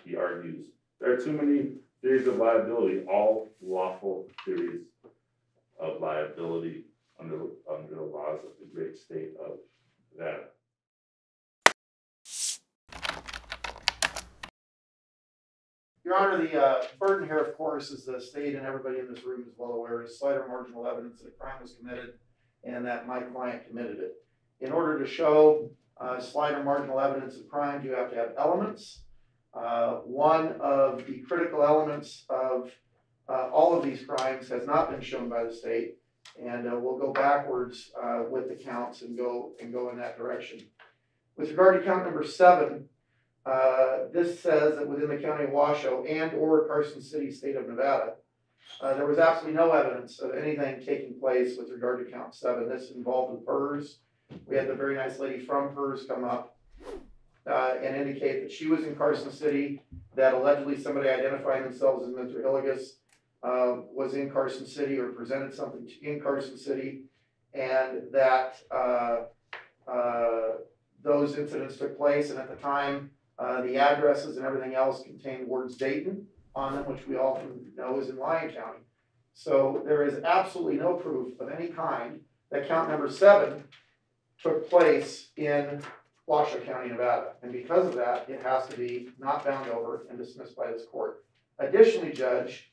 he argues there are too many theories of liability, all lawful theories of liability under the laws of the great state of Nevada. Your Honor, the burden here, of course, is the state, and everybody in this room is well aware, is slight or marginal evidence that a crime was committed and that my client committed it. In order to show slight or marginal evidence of crime, you have to have elements. One of the critical elements of all of these crimes has not been shown by the state, and we'll go backwards with the counts and go in that direction. With regard to count number 7, this says that within the county of Washoe and or Carson City, state of Nevada, there was absolutely no evidence of anything taking place with regard to count 7. This involved the PERS. We had the very nice lady from PERS come up and indicate that she was in Carson City, that allegedly somebody identifying themselves as Mr. Hillygus was in Carson City or presented something in Carson City, and that those incidents took place, and at the time the addresses and everything else contained words Dayton on them, which we all know is in Lyon County. So there is absolutely no proof of any kind that count number 7 took place in Washoe County, Nevada. And because of that, it has to be not bound over and dismissed by this court. Additionally, Judge,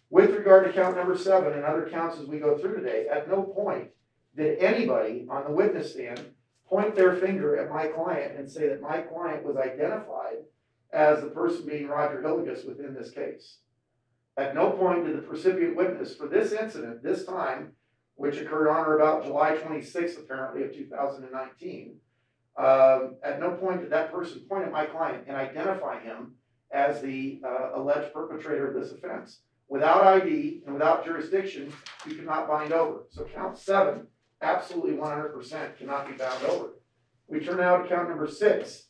with regard to count number 7 and other counts as we go through today, at no point did anybody on the witness stand point their finger at my client and say that my client was identified as the person being Roger Hillygus within this case. At no point did the recipient witness for this incident, this time, which occurred on or about July 26th, apparently, of 2019, at no point did that person point at my client and identify him as the alleged perpetrator of this offense. Without ID and without jurisdiction, you cannot bind over. So count 7, absolutely 100% cannot be bound over. We turn now to count number 6,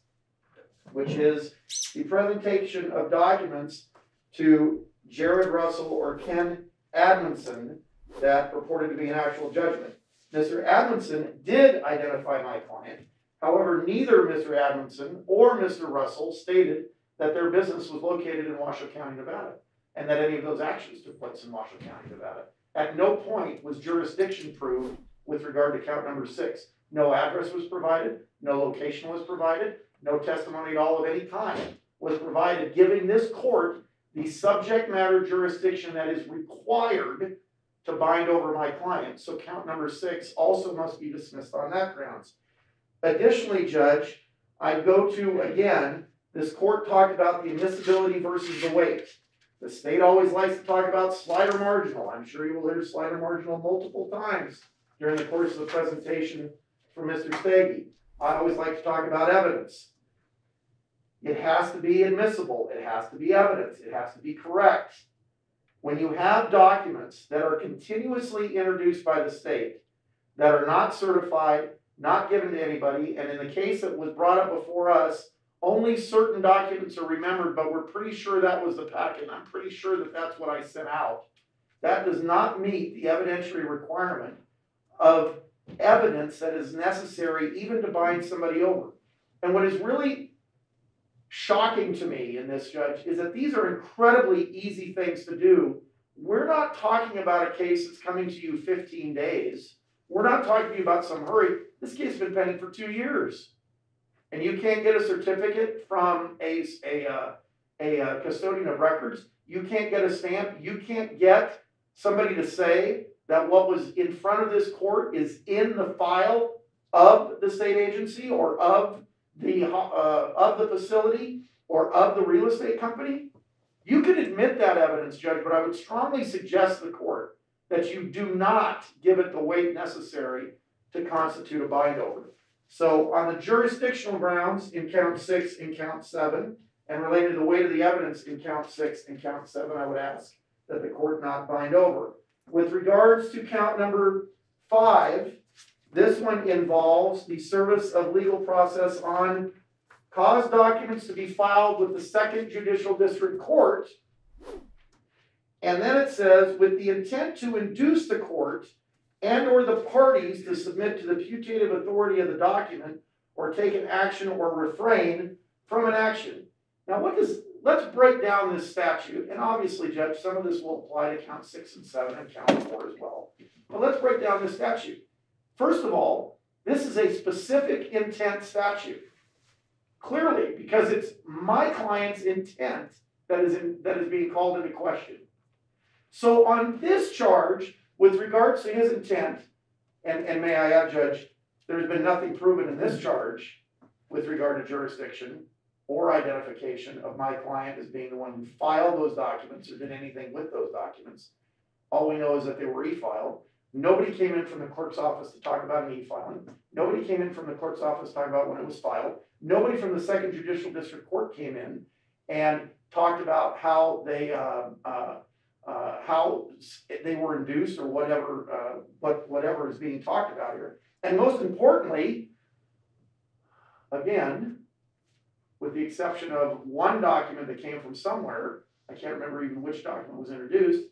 which is the presentation of documents to Jared Russell or Ken Admonson that purported to be an actual judgment. Mr. Admonson did identify my client. However, neither Mr. Admonson or Mr. Russell stated that their business was located in Washoe County, Nevada, and that any of those actions took place in Washoe County, Nevada. At no point was jurisdiction proved with regard to count number 6. No address was provided, no location was provided, no testimony at all of any kind was provided, giving this court the subject matter jurisdiction that is required to bind over my client. So count number 6 also must be dismissed on that grounds. Additionally, Judge, I go to, again, this court talked about the admissibility versus the weight. The state always likes to talk about slight or marginal. I'm sure you will hear slight or marginal multiple times during the course of the presentation from Mr. Stege. I always like to talk about evidence. It has to be admissible. It has to be evidence. It has to be correct. When you have documents that are continuously introduced by the state that are not certified, not given to anybody, and in the case that was brought up before us, only certain documents are remembered, but we're pretty sure that was the packet, and I'm pretty sure that that's what I sent out. That does not meet the evidentiary requirement of evidence that is necessary even to bind somebody over. And what is really shocking to me in this, Judge, is that these are incredibly easy things to do. We're not talking about a case that's coming to you 15 days. We're not talking to you about some hurry. This case has been pending for 2 years. And you can't get a certificate from a custodian of records. You can't get a stamp. You can't get somebody to say that what was in front of this court is in the file of the state agency or of the facility or of the real estate company. You can admit that evidence, Judge, but I would strongly suggest to the court that you do not give it the weight necessary to constitute a bind over. So on the jurisdictional grounds in count 6 and count 7, and related to the weight of the evidence in count 6 and count 7, I would ask that the court not bind over. With regards to count number 5, this one involves the service of legal process on cause documents to be filed with the 2nd Judicial District Court. And then it says, with the intent to induce the court and or the parties to submit to the putative authority of the document or take an action or refrain from an action. Now let's break down this statute, and obviously, Judge, some of this will apply to count 6 and 7 and count 4 as well. But let's break down this statute. First of all, this is a specific intent statute. Clearly, because it's my client's intent that is being called into question. So on this charge, with regards to his intent, and may I add, Judge, there's been nothing proven in this charge with regard to jurisdiction or identification of my client as being the one who filed those documents or did anything with those documents. All we know is that they were e-filed. Nobody came in from the clerk's office to talk about an e-filing. Nobody came in from the clerk's office to talk about when it was filed. Nobody from the Second Judicial District Court came in and talked about how they were induced or whatever is being talked about here. And most importantly, again, with the exception of one document that came from somewhere, I can't remember even which document was introduced,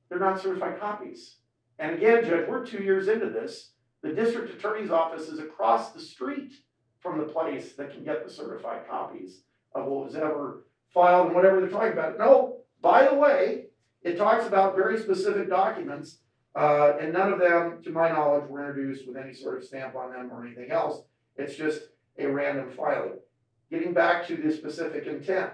they're not certified copies. And again, Judge, we're 2 years into this. The district attorney's office is across the street from the place that can get the certified copies of what was ever filed and whatever they're talking about. No, by the way, it talks about very specific documents, and none of them, to my knowledge, were introduced with any sort of stamp on them or anything else. It's just a random filing. Getting back to the specific intent.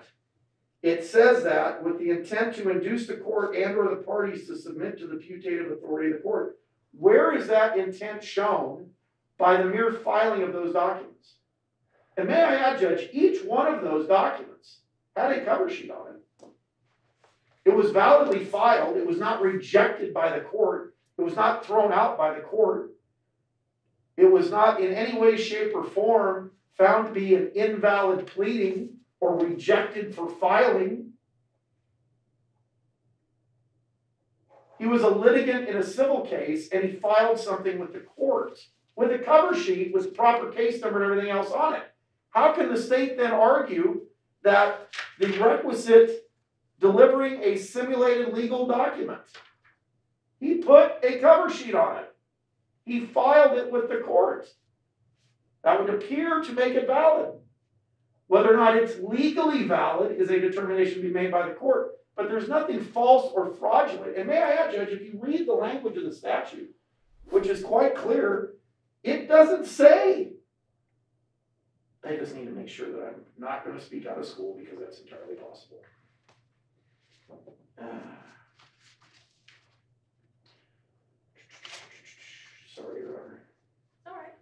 It says that with the intent to induce the court and or the parties to submit to the putative authority of the court. Where is that intent shown by the mere filing of those documents? And may I add, Judge, each one of those documents had a cover sheet on it. It was validly filed. It was not rejected by the court. It was not thrown out by the court. It was not in any way, shape, or form found to be an invalid pleading or rejected for filing. He was a litigant in a civil case, and he filed something with the court with a cover sheet with proper case number and everything else on it. How can the state then argue that the requisite delivering a simulated legal document? He put a cover sheet on it. He filed it with the court. That would appear to make it valid. Whether or not it's legally valid is a determination to be made by the court. But there's nothing false or fraudulent. And may I add, Judge, if you read the language of the statute, which is quite clear, it doesn't say. I just need to make sure that I'm not going to speak out of school because that's entirely possible. Sorry, Your Honor. All right.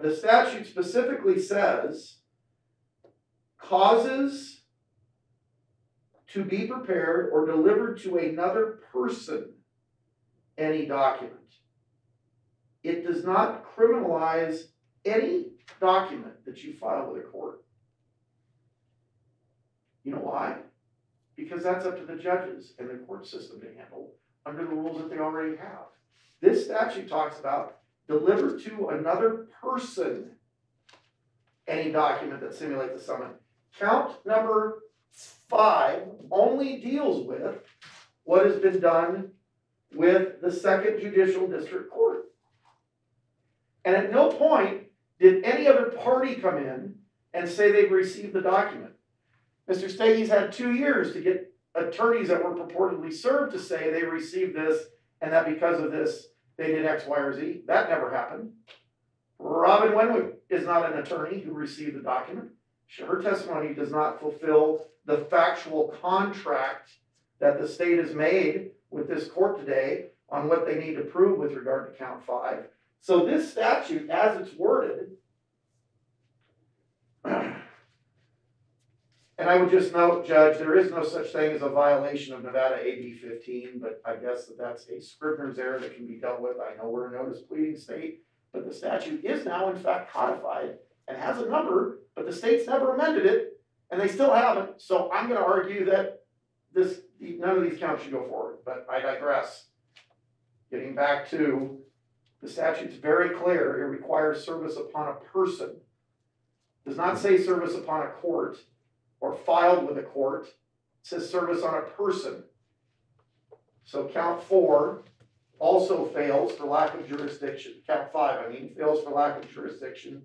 The statute specifically says causes to be prepared or delivered to another person any document. It does not criminalize any document that you file with a court. You know why? Because that's up to the judges and the court system to handle under the rules that they already have. This statute talks about deliver to another person any document that simulates a summons. Count number 5 only deals with what has been done with the Second Judicial District Court. And at no point did any other party come in and say they've received the document. Mr. Stege's had 2 years to get attorneys that were purportedly served to say they received this and that because of this they did X, Y, or Z. That never happened. Robin Wenwick is not an attorney who received the document. Her testimony does not fulfill the factual contract that the state has made with this court today on what they need to prove with regard to count 5. So this statute, as it's worded, and I would just note, Judge, there is no such thing as a violation of Nevada AB 15, but I guess that's a Scrivener's error that can be dealt with. I know we're a notice pleading state, but the statute is now in fact codified and has a number, but the state's never amended it, and they still haven't. So I'm going to argue that none of these counts should go forward, but I digress. Getting back to the statute's very clear. It requires service upon a person. It does not say service upon a court or filed with a court. It says service on a person. So count 4 also fails for lack of jurisdiction. Count 5, fails for lack of jurisdiction.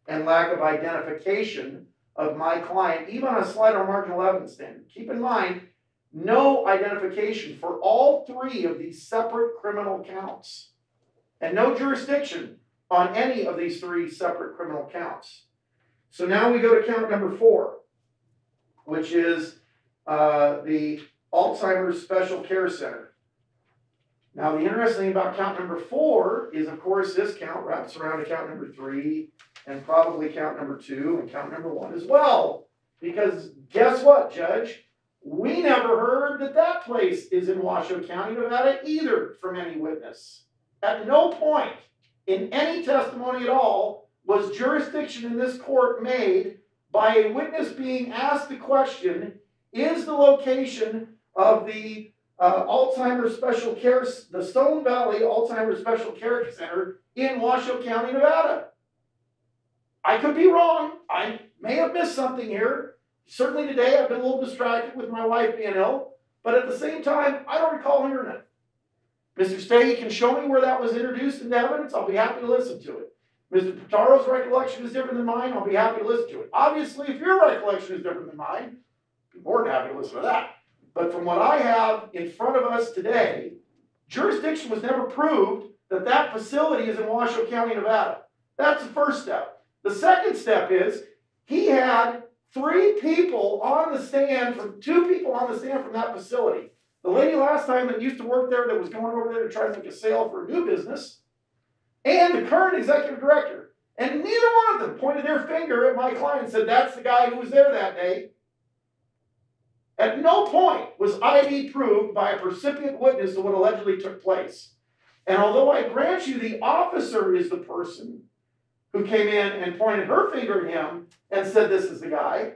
and lack of identification of my client, even on a slight or marginal evidence standard. Keep in mind, no identification for all three of these separate criminal counts, and no jurisdiction on any of these three separate criminal counts. So now we go to count number 4, which is the Alzheimer's Special Care Center. Now, the interesting thing about count number 4 is, of course, this count wraps around to count number 3 and probably count number 2 and count number 1 as well. Because guess what, Judge? We never heard that that place is in Washoe County, Nevada either from any witness. At no point in any testimony at all was jurisdiction in this court made by a witness being asked the question, is the location of the Alzheimer's Special Care, the Stone Valley Alzheimer's Special Care Center in Washoe County, Nevada? I could be wrong. I may have missed something here. Certainly today I've been a little distracted with my wife being ill, but at the same time, I don't recall hearing it. Mr. Stege can show me where that was introduced into evidence. I'll be happy to listen to it. Mr. Pitaro's recollection is different than mine. I'll be happy to listen to it. Obviously, if your recollection is different than mine, I'll be more than happy to listen to that. But from what I have in front of us today, jurisdiction was never proved that that facility is in Washoe County, Nevada. That's the first step. The second step is he had 2 people on the stand from that facility. The lady last time that used to work there that was going over there to try to make a sale for a new business, and the current executive director. And neither one of them pointed their finger at my client and said, that's the guy who was there that day. At no point was ID proved by a percipient witness to what allegedly took place. And although I grant you the officer is the person who came in and pointed her finger at him and said, this is the guy,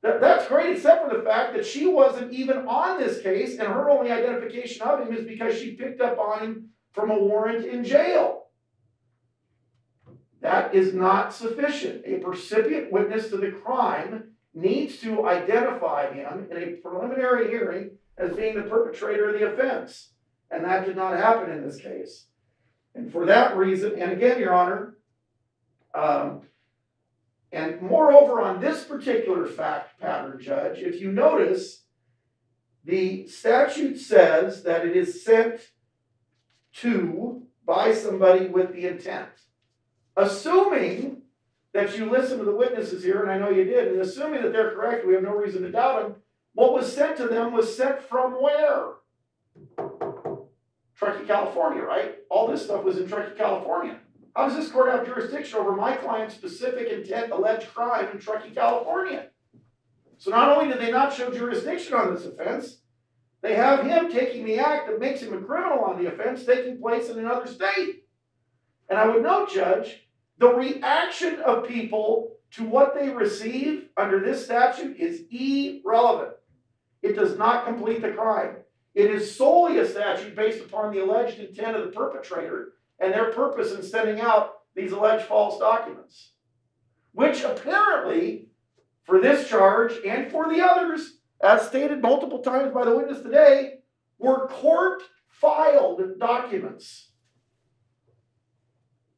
that's great, except for the fact that she wasn't even on this case, and her only identification of him is because she picked up on him from a warrant in jail. That is not sufficient. A percipient witness to the crime needs to identify him in a preliminary hearing as being the perpetrator of the offense. And that did not happen in this case. And for that reason, and again, Your Honor, and moreover on this particular fact pattern, Judge, if you notice, the statute says that it is sent to by somebody with the intent. Assuming that you listen to the witnesses here, and I know you did, and assuming that they're correct, we have no reason to doubt them, what was sent to them was sent from where? Truckee, California, right? All this stuff was in Truckee, California. How does this court have jurisdiction over my client's specific intent alleged crime in Truckee, California? So not only did they not show jurisdiction on this offense, they have him taking the act that makes him a criminal on the offense taking place in another state. And I would note, Judge, the reaction of people to what they receive under this statute is irrelevant. It does not complete the crime. It is solely a statute based upon the alleged intent of the perpetrator and their purpose in sending out these alleged false documents, which apparently, for this charge and for the others, as stated multiple times by the witness today, were court-filed documents.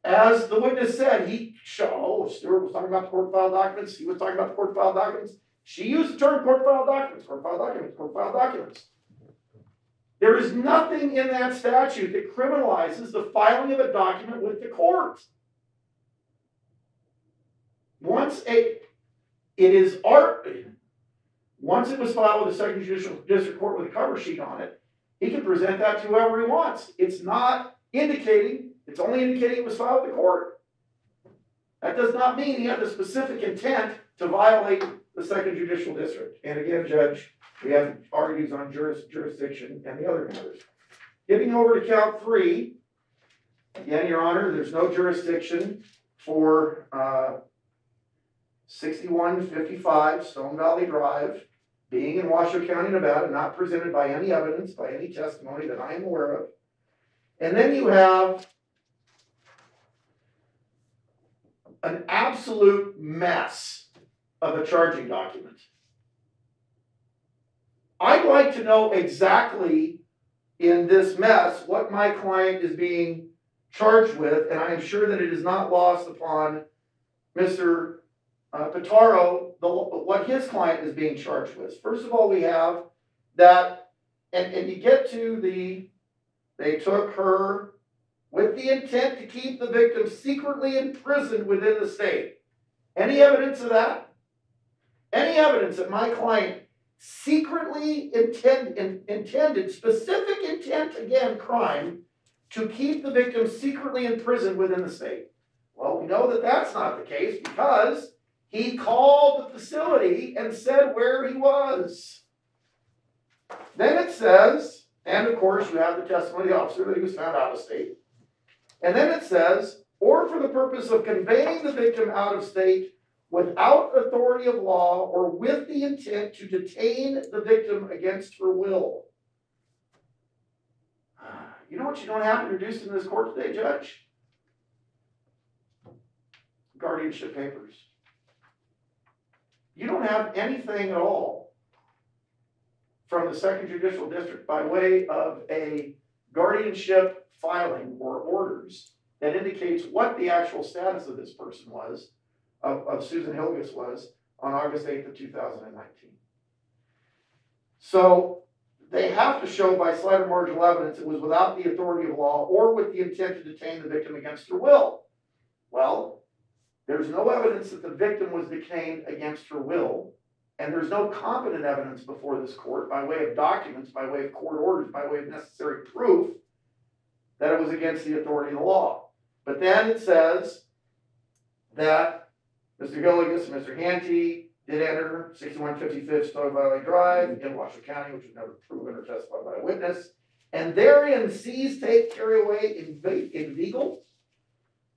As the witness said, Stewart was talking about court-filed documents, he was talking about court-filed documents. She used the term court-filed documents, court-filed documents, court-filed documents. There is nothing in that statute that criminalizes the filing of a document with the court. Once it was filed with the Second Judicial District Court with a cover sheet on it, he can present that to whoever he wants. It's not indicating, it's only indicating it was filed with the court. That does not mean he had the specific intent to violate the Second Judicial District. And again, Judge, we have argues on jurisdiction and the other matters. Getting over to count 3, again, Your Honor, there's no jurisdiction for 6155 Stone Valley Drive being in Washoe County, Nevada, not presented by any evidence, by any testimony that I am aware of. And then you have an absolute mess of a charging document. I'd like to know exactly in this mess what my client is being charged with, and I am sure that it is not lost upon Mr. Pitaro, what his client is being charged with. First of all, we have that, and you get to they took her with the intent to keep the victim secretly imprisoned within the state. Any evidence of that? Any evidence that my client secretly intended, specific intent, again, crime, to keep the victim secretly imprisoned within the state? Well, we know that that's not the case because he called the facility and said where he was. Then it says, and of course you have the testimony of the officer that he was found out of state. And then it says, or for the purpose of conveying the victim out of state without authority of law or with the intent to detain the victim against her will. You know what you don't have introduced in this court today, Judge? Guardianship papers. You don't have anything at all from the Second Judicial District by way of a guardianship filing or orders that indicates what the actual status of this person was, of Susan Hillygus was, on August 8th of 2019. So they have to show by slight or marginal evidence it was without the authority of law or with the intent to detain the victim against her will. Well, there's no evidence that the victim was detained against her will, and there's no competent evidence before this court by way of documents, by way of court orders, by way of necessary proof that it was against the authority of the law. But then it says that Mr. Hillygus and Mr. Handte did enter 6155 Stone Valley Drive in Washoe County, which was never proven or testified by a witness, and therein seize, take, carry away, inveigle.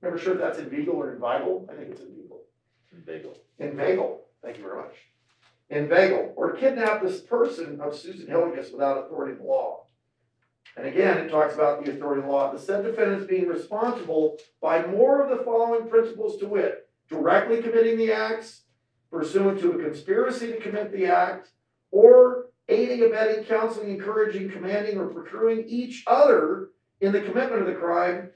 Never sure if that's inveigle or inveigle. I think it's inveigle. Inveigle. Inveigle. Thank you very much. Inveigle, or kidnap this person of Susan Hillygus without authority of the law. And again, it talks about the authority of the law. The said defendants being responsible by more of the following principles, to wit: directly committing the acts, pursuant to a conspiracy to commit the act, or aiding, abetting, counseling, encouraging, commanding, or procuring each other in the commitment of the crime.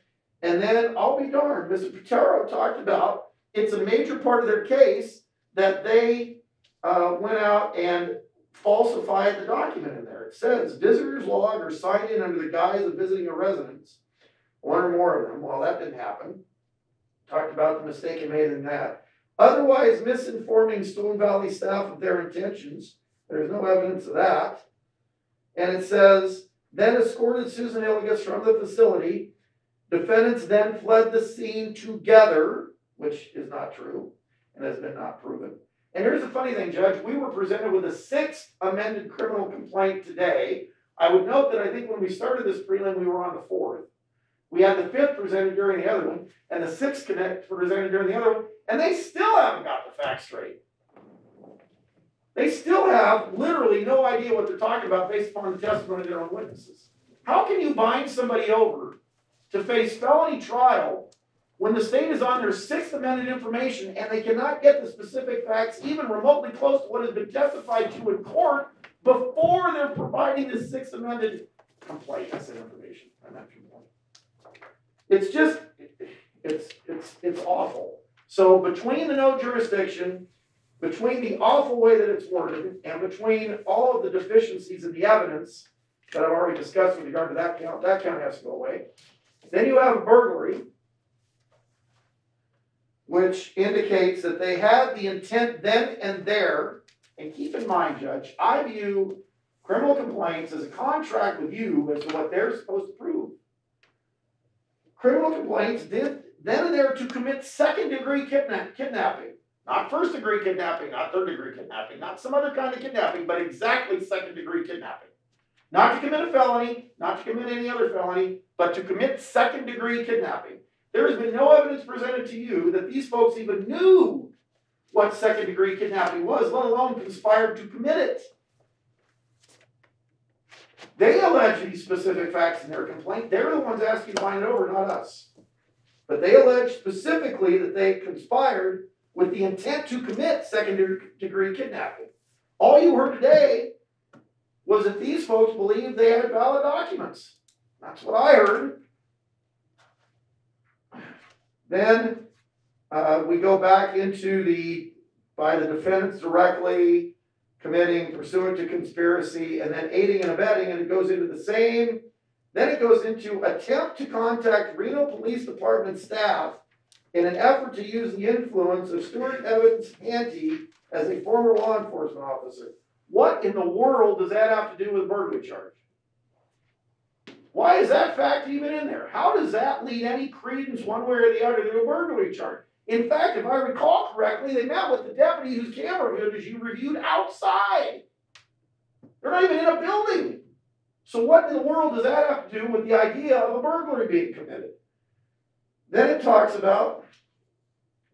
And then, I'll be darned, Mr. Pitaro talked about, it's a major part of their case that they went out and falsified the document in there. It says, visitors log or sign in under the guise of visiting a residence, one or more of them. Well, that didn't happen. Talked about the mistake made in that. Otherwise misinforming Stone Valley staff of their intentions. There's no evidence of that. And it says, then escorted Susan Hillygus from the facility. Defendants then fled the scene together, which is not true and has been not proven. And here's the funny thing, Judge. We were presented with a sixth amended criminal complaint today. I would note that I think when we started this prelim, we were on the fourth. We had the fifth presented during the other one, and the sixth presented during the other one, and they still haven't got the facts straight. They still have literally no idea what they're talking about based upon the testimony of their own witnesses. How can you bind somebody over to face felony trial when the state is on their sixth amended information and they cannot get the specific facts even remotely close to what has been testified to in court before they're providing this sixth amended complaint? I said information. I meant complaint. It's just, it's awful. So between the no jurisdiction, between the awful way that it's worded, and between all of the deficiencies in the evidence that I've already discussed with regard to that count has to go away. Then you have a burglary, which indicates that they had the intent then and there. And keep in mind, Judge, I view criminal complaints as a contract with you as to what they're supposed to prove. Criminal complaints did then and there to commit second-degree kidnapping. Not first-degree kidnapping, not third-degree kidnapping, not some other kind of kidnapping, but exactly second-degree kidnapping. Not to commit a felony, not to commit any other felony, but to commit second-degree kidnapping. There has been no evidence presented to you that these folks even knew what second-degree kidnapping was, let alone conspired to commit it. They allege these specific facts in their complaint. They're the ones asking to find it over, not us. But they allege specifically that they conspired with the intent to commit second-degree kidnapping. All you heard today was that these folks believed they had valid documents. That's what I heard. Then We go back into by the defendants directly committing pursuant to conspiracy, and then aiding and abetting, and it goes into the same. Then it goes into attempt to contact Reno Police Department staff in an effort to use the influence of Stewart Evans Handte as a former law enforcement officer. What in the world does that have to do with a burglary charge? Why is that fact even in there? How does that lead any credence one way or the other to a burglary charge? In fact, if I recall correctly, they met with the deputy whose camera footage you reviewed outside. They're not even in a building. So what in the world does that have to do with the idea of a burglary being committed? Then it talks about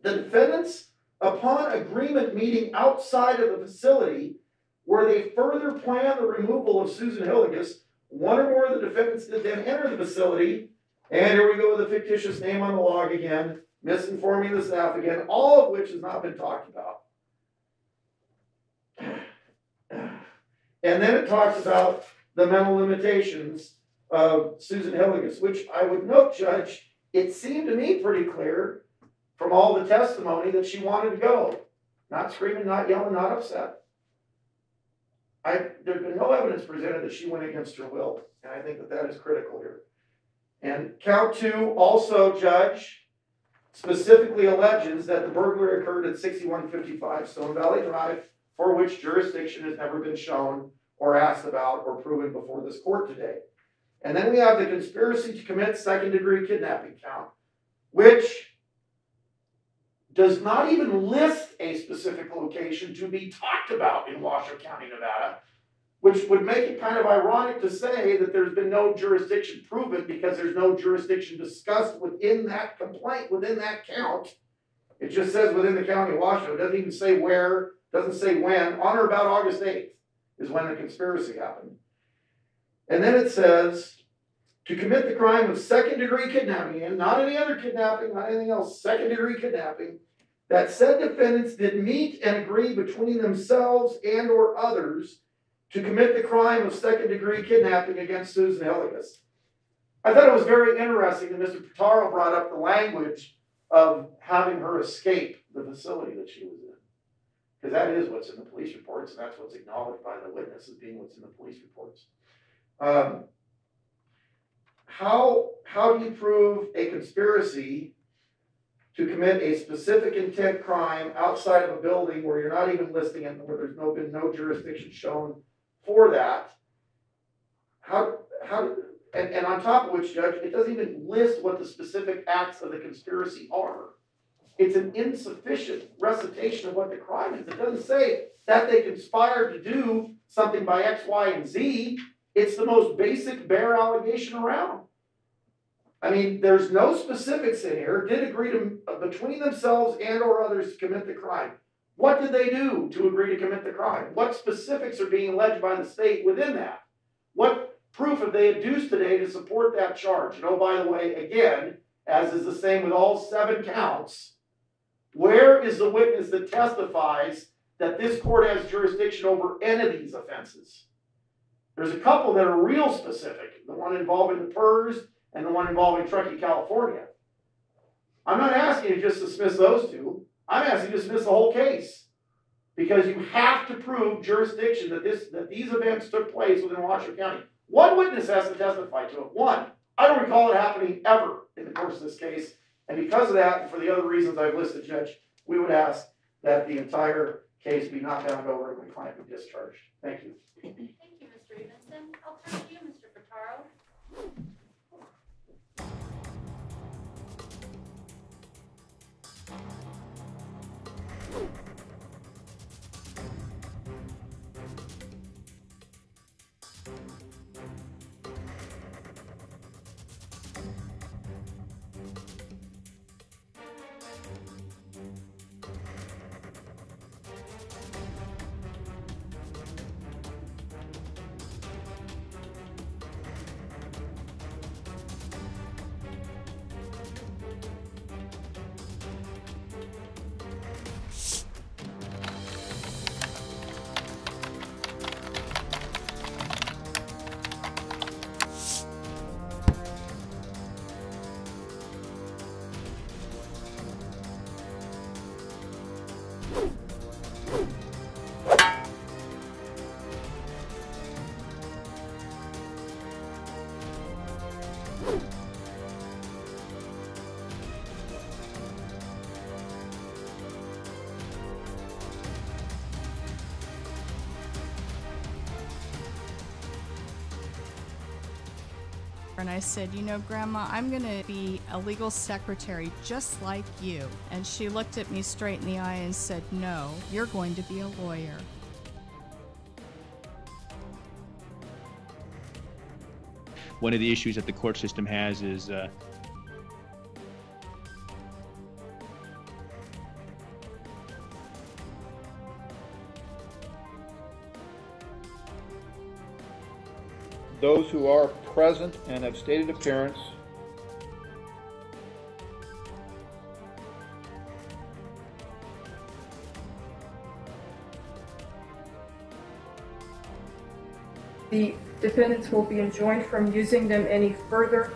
the defendants, upon agreement meeting outside of the facility, where they further plan the removal of Susan Hillygus, one or more of the defendants did then enter the facility, and here we go with a fictitious name on the log again, misinforming the staff again, all of which has not been talked about. And then it talks about the mental limitations of Susan Hillygus, which I would note, Judge, it seemed to me pretty clear from all the testimony that she wanted to go. Not screaming, not yelling, not upset. There's been no evidence presented that she went against her will, and I think that that is critical here. And count 2 also, Judge, specifically alleges that the burglary occurred at 6155 Stone Valley Drive, for which jurisdiction has never been shown or asked about or proven before this court today. And then we have the conspiracy to commit second-degree kidnapping count, which does not even list a specific location to be talked about in Washoe County, Nevada, which would make it kind of ironic to say that there's been no jurisdiction proven because there's no jurisdiction discussed within that complaint, within that count. It just says within the county of Washoe. It doesn't even say where, doesn't say when. On or about August 8th is when the conspiracy happened. And then it says, to commit the crime of second-degree kidnapping, and not any other kidnapping, not anything else, second-degree kidnapping, that said defendants did meet and agree between themselves and or others to commit the crime of second-degree kidnapping against Susan Hillygus. I thought it was very interesting that Mr. Pitaro brought up the language of having her escape the facility that she was in. Because that is what's in the police reports, and that's what's acknowledged by the witness as being what's in the police reports. How do you prove a conspiracy to commit a specific intent crime outside of a building where you're not even listing it, where there's been no jurisdiction shown for that? And on top of which, Judge, it doesn't even list what the specific acts of the conspiracy are. It's an insufficient recitation of what the crime is. It doesn't say that they conspired to do something by X, Y, and Z. It's the most basic bare allegation around. I mean, there's no specifics in here. Did agree to between themselves and or others to commit the crime. What did they do to agree to commit the crime? What specifics are being alleged by the state within that? What proof have they adduced today to support that charge? And oh, by the way, again, as is the same with all 7 counts, where is the witness that testifies that this court has jurisdiction over any of these offenses? There's a couple that are real specific, the one involving the PERS and the one involving Truckee, California. I'm not asking you to just dismiss those 2. I'm asking you to dismiss the whole case. Because you have to prove jurisdiction that these events took place within Washoe County. One witness has to testify to it. One. I don't recall it happening ever in the course of this case. And because of that, and for the other reasons I've listed, Judge, we would ask that the entire case be knocked down and over and my client be discharged. Thank you. Thank you, Mr. Evenson. I'll turn to you, Mr. Pitaro. And I said, you know, Grandma, I'm going to be a legal secretary just like you. And she looked at me straight in the eye and said, no, you're going to be a lawyer. One of the issues that the court system has is those who are present and have stated appearance the defendants will be enjoined from using them any further.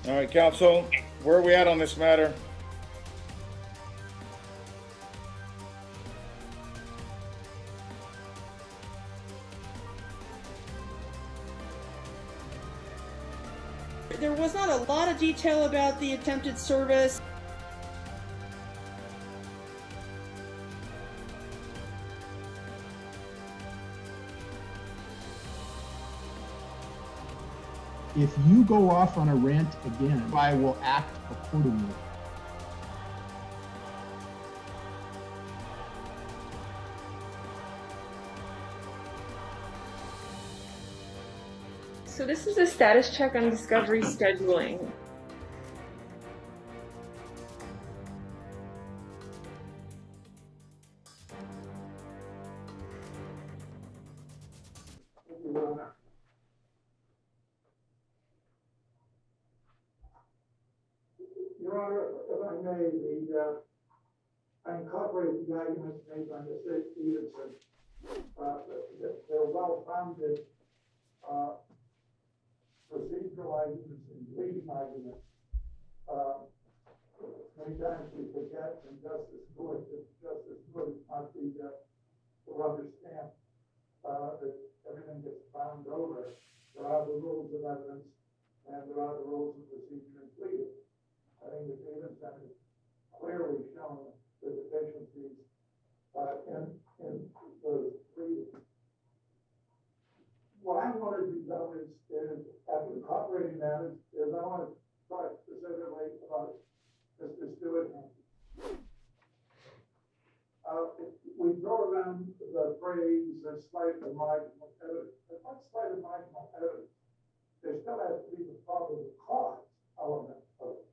All right, counsel, where are we at on this matter? There was not a lot of detail about the attempted service. If you go off on a rant again, I will act accordingly. So this is a status check on discovery scheduling. Your Honor, if I may, I incorporate the arguments made by Mr. Evenson. They're well-founded procedural arguments and leading arguments. Many times we forget, and Justice Stewart not the rubber stamp that everything gets bound over. There are the rules of evidence, and there are the rules of procedure and pleading. I think the Evenson has clearly shown the deficiencies in those pleadings. What I wanted to know is after incorporating that, is I want to talk specifically about Mr. Stewart. We throw around the phrase slight and marginal evidence. But what slight and marginal evidence? There still has to be the probable cause element of it.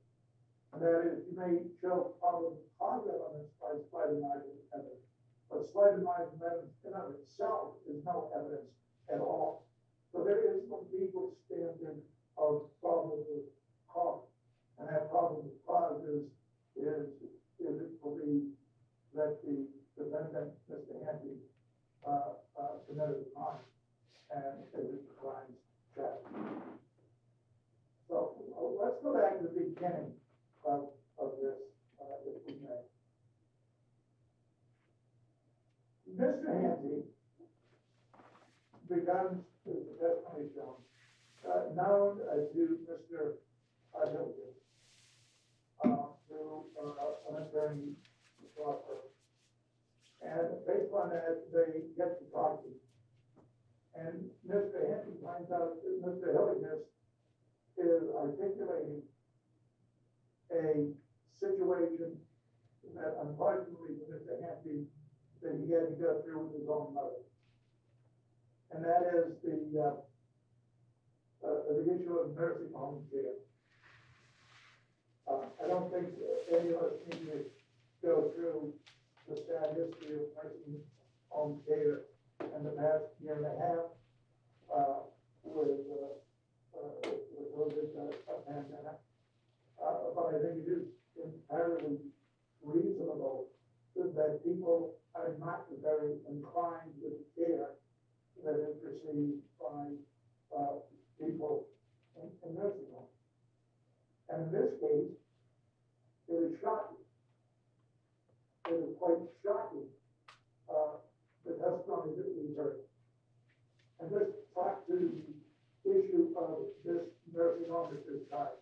And that is, you may show probable cause elements by slight and marginal evidence. But slight and marginal evidence in of itself is no evidence at all. So there is a legal standard of probable cause. And that probable cause is it believed that the defendant, Mr. Handte, committed a crime and is it the crime's check. So let's go back to the beginning of this, if we may. Mr. Handte begun his testimony shown, known to Mr. Hillygus, through an attorney law firm. And based on that, they get to talking. And Mr. Handte finds out that Mr. Hillygus is articulating a situation that unfortunately for Mr. Handte that he had to go through with his own mother. And that is the issue of nursing home care. I don't think any of us need to go through the sad history of nursing home care in the past year and a half with COVID pandemic. But I think it is entirely reasonable that people are not very inclined to care that is received by people in nursing homes. And in this case, it is shocking. It is quite shocking, the testimony that we heard. And let's talk to the issue of this nursing home at this time.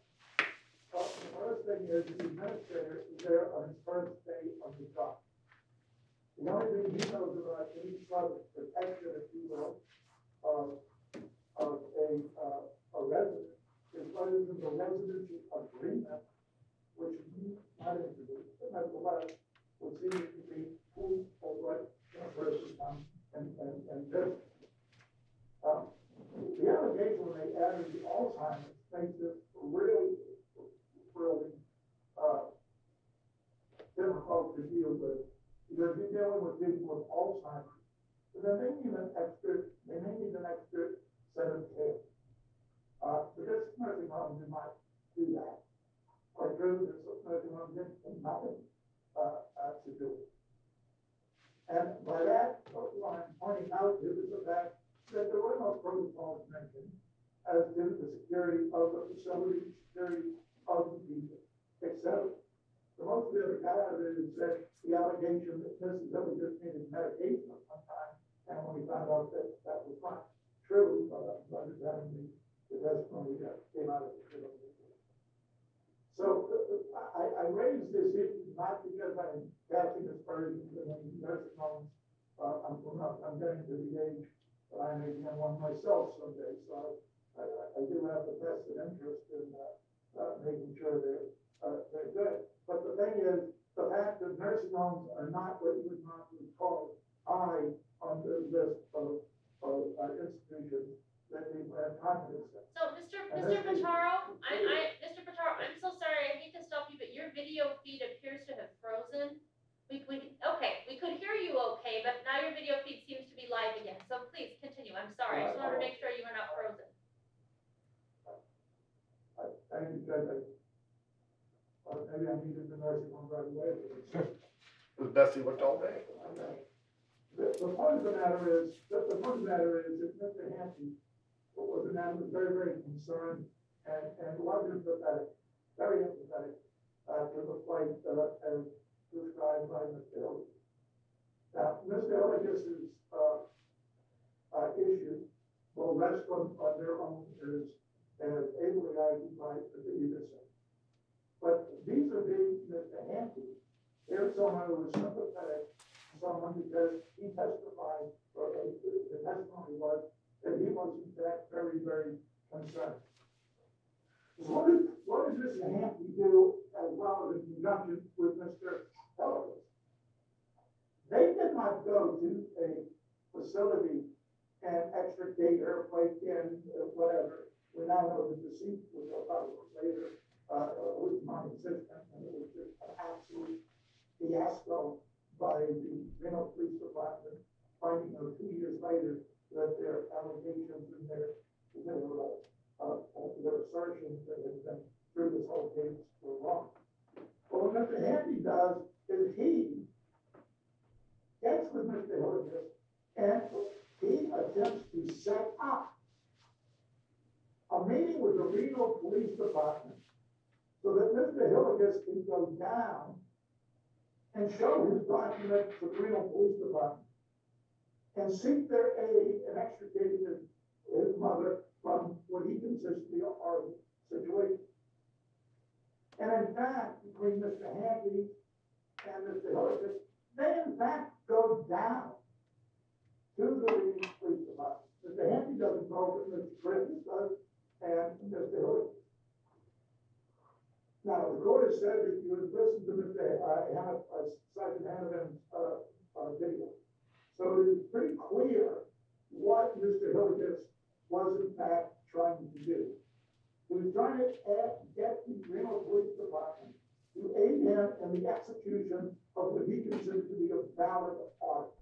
Well, the first thing is the administrator is there on his first day of the job. The only thing he knows about any sort of protection, if you will, of a resident is what is in the residency agreement, which he might introduce, but nevertheless would seem to be who or what a person comes and does. The allegation when they added the Alzheimer's makes it really difficult to deal with, because you're dealing with people with Alzheimer's, so then they may need an extra set of care. Because nursing homes do not do that. Quite true, there's some nursing homes that have nothing to do. And by that, what I'm pointing out is the fact that there were no protocols mentioned as to the security of the facility, security of the people, etc. The most we ever got out of it is that the allegation that Mrs. Hillygus needed medication at one time, and when we found out that that was not true, but understanding the testimony that came out of the criminal. So I raised this issue not because I'm casting aspersions in any nursing homes. I'm getting to the age that I may be in one myself someday, so I do have the vested interest in making sure they're good. But the thing is, the fact that nursing homes are not what you would normally call high on the list of institutions that people have confidence in. So, Mr. Pitaro, Mr. Pitaro, I'm so sorry, I hate to stop you, but your video feed appears to have frozen. Okay, we could hear you okay, but now your video feed seems to be live again, so please continue, I'm sorry, I just wanted to make sure you were not frozen. Thank you, Judge. Maybe I needed the nursing home right away. It was best he looked all day. Okay. The point of the matter is that Mr. Handte was a man who was very, very concerned and was empathetic, very empathetic to the plight as described by Mr. Hillygus. Now, Mr. Hillygus' issue will rest on their own as ably argued by the Evenson. But vis-a-vis Mr. Handte, here's someone who was sympathetic, someone because he testified, or the testimony was that he was in fact very, very concerned. What does Mr. Handte do as well as in conjunction with Mr. Hillygus? They did not go to a facility and extricate her, break in, whatever. We now know the deceit was about later. Was non-existent, and it was just an absolute fiasco by the Reno Police Department, finding out 2 years later that their allegations and their assertions that had been through this whole case were wrong. But what Mr. Handte does is he gets with Mr. Hillygus and he attempts to set up a meeting with the Reno Police Department so that Mr. Hillygus can go down and show his documents to the Reno Police Department and seek their aid in extricating his mother from what he considers to be a horrible situation. And in fact, between Mr. Handte and Mr. Hillygus, they in fact go down to the Reno Police Department. Mr. Handte doesn't go, but Mr. Griffith does, and Mr. Hillygus. Now, the court has said that you would listen to Mr. Sergeant Hannigan's video. So it is pretty clear what Mr. Hillygus was in fact trying to do. He was trying to get the Reno Police Department to aid him in the execution of what he considered to be a valid audit.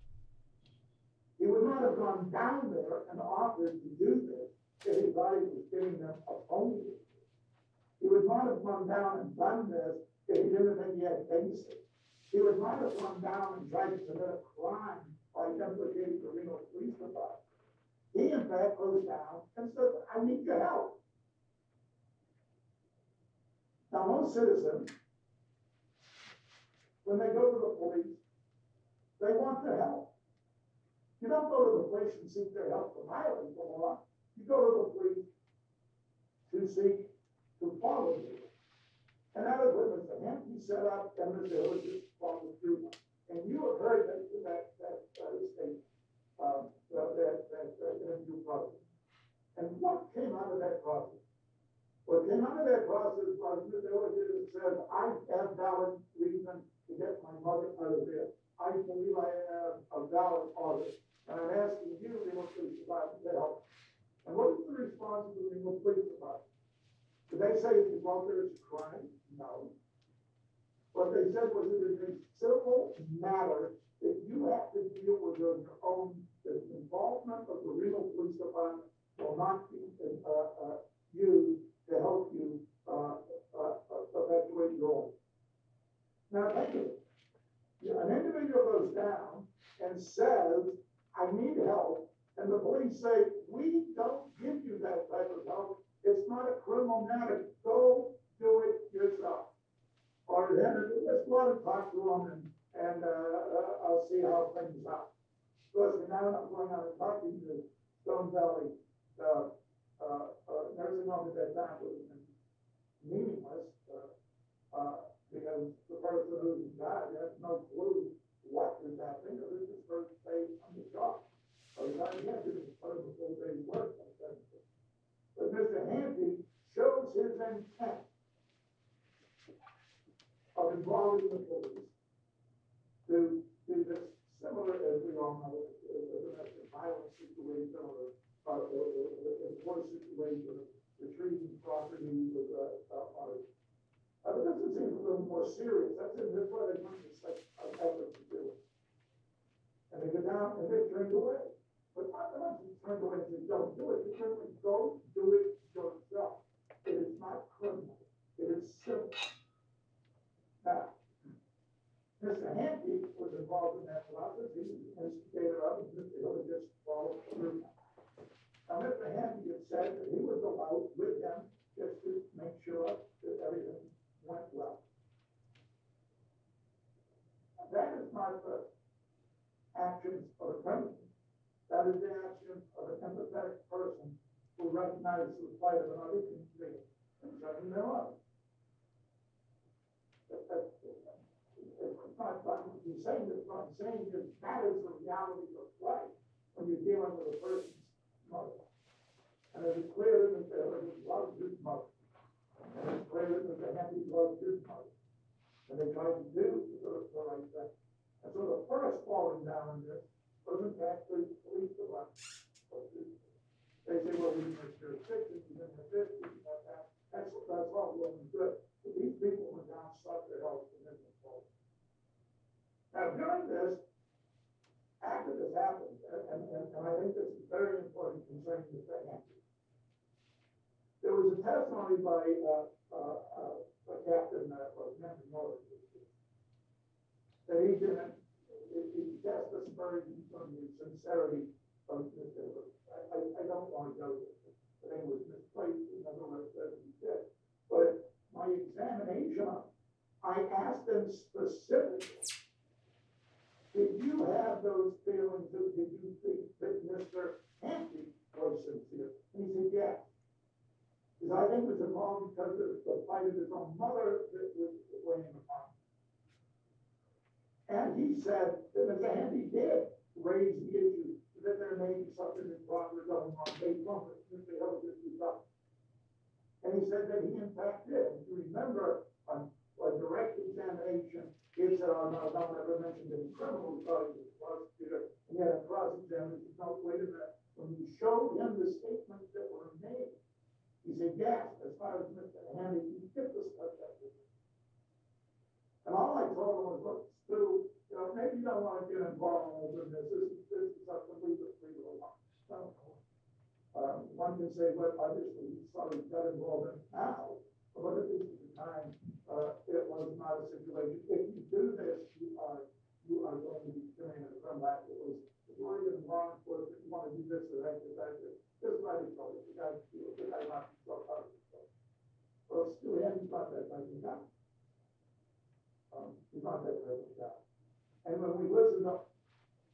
He would not have gone down there and offered to do this if he thought he was giving them a phony. He would not have gone down and done this if he didn't think he had basis. He would not have gone down and tried to commit a crime by implicating the Reno Police Department. He, in fact, goes down and says, I need your help. Now, most citizens, when they go to the police, they want their help. You don't go to the police and seek their help to violate the law. You go to the police to seek to follow the law. And that is set up and the villages followed through. And you have heard that state, that interview process. And what came out of that process? What came out of that process was the villages said, I have valid reason to get my mother out of there. I believe I have a valid order. And I'm asking you, Reno Police Department, to help. And what is the response of the Reno Police Department? Did they say if you go there it's a crime? No. What they said was it is a civil matter that you have to deal with on your own. The involvement of the Reno Police Department will not be used to help you effectuate your own. Now think of it. An individual goes down and says, I need help, and the police say, we don't give you that type of help. It's not a criminal matter. Go do it yourself. Or then let's go out and talk to them and I'll see how things are. Because now I'm going out and talking to Stone Valley nursing home at that time would have been meaningless because the person who died has no clue what is happening. Or this is first day on the job. By the time he had to do part of the full day's work. But Mr. Handte shows his intent of involving the police to do this similar, as we all know, a domestic violence situation or a divorce situation, retrieving property with others. But this seems a little more serious. That's why they're going to such an effort to do it. And they go down and they're turned away. But not unless you turn away and say, don't do it. You turn away, go do it yourself. It is not criminal. It is civil. Now, Mr. Handte was involved in that process. He was the instigator of it. Mr. Hillygus followed through. Now, Mr. Handte had said that he was allowed with them just to make sure that everything went well. That is not the actions of a criminal. That is the action of an empathetic person who recognizes the plight of another human being and judging their life. It's not I'm saying this, what I'm saying is that is the reality of life when you're dealing with a person's mother. And it is clear that Mr. Hillygus loved his mother. And it's clear that Mr. Handte loved his mother. And they tried to do the right thing. And so the first falling down in this wasn't actually the police department. They say, well, we didn't have jurisdiction, we didn't have this, we didn't have that. That's all well and good. But these people went down, sought their help, and then they fall. Now, during this, after this happened, and I think this is very important concerning Mr. Handte, there was a testimony by a captain of Handte North that he didn't, he cast aspersions on the sincerity of Mr. Hillygus. I don't want to go with it. The name was misplaced, in other words, as he did. But my examination, I asked him specifically, did you have those feelings? Did you think that Mr. Handte was sincere? And he said, yes. Because I think it was involved because of the plight of his own mother that was weighing upon him. And he said that Mr. Handte did raise the issue that there may be something improper going on based on what Mr. Hillygus was up. And he said that he in fact did. If you remember on a direct examination, he said, oh no, don't ever mention any criminal charges to the prosecutor. And yet a cross-examination, no, wait a minute. When you showed him the statements that were made, he said, yes, as far as Mr. Handte, you get this stuff that way. And all I told him was, look, Stu, you know, maybe you don't want to get involved in this. This is something we just leave it alone. So, one can say, well, obviously, you sort of got involved in it now, but at least at the time, it was not a situation. If you do this, you are going to be committing a crime act. It was, if you want to get involved, if you want to do this or that, this is what he told us. The guy not himself out of himself. Well, Stu Handte's not that type of guy. He's not that type of guy. And when we listened to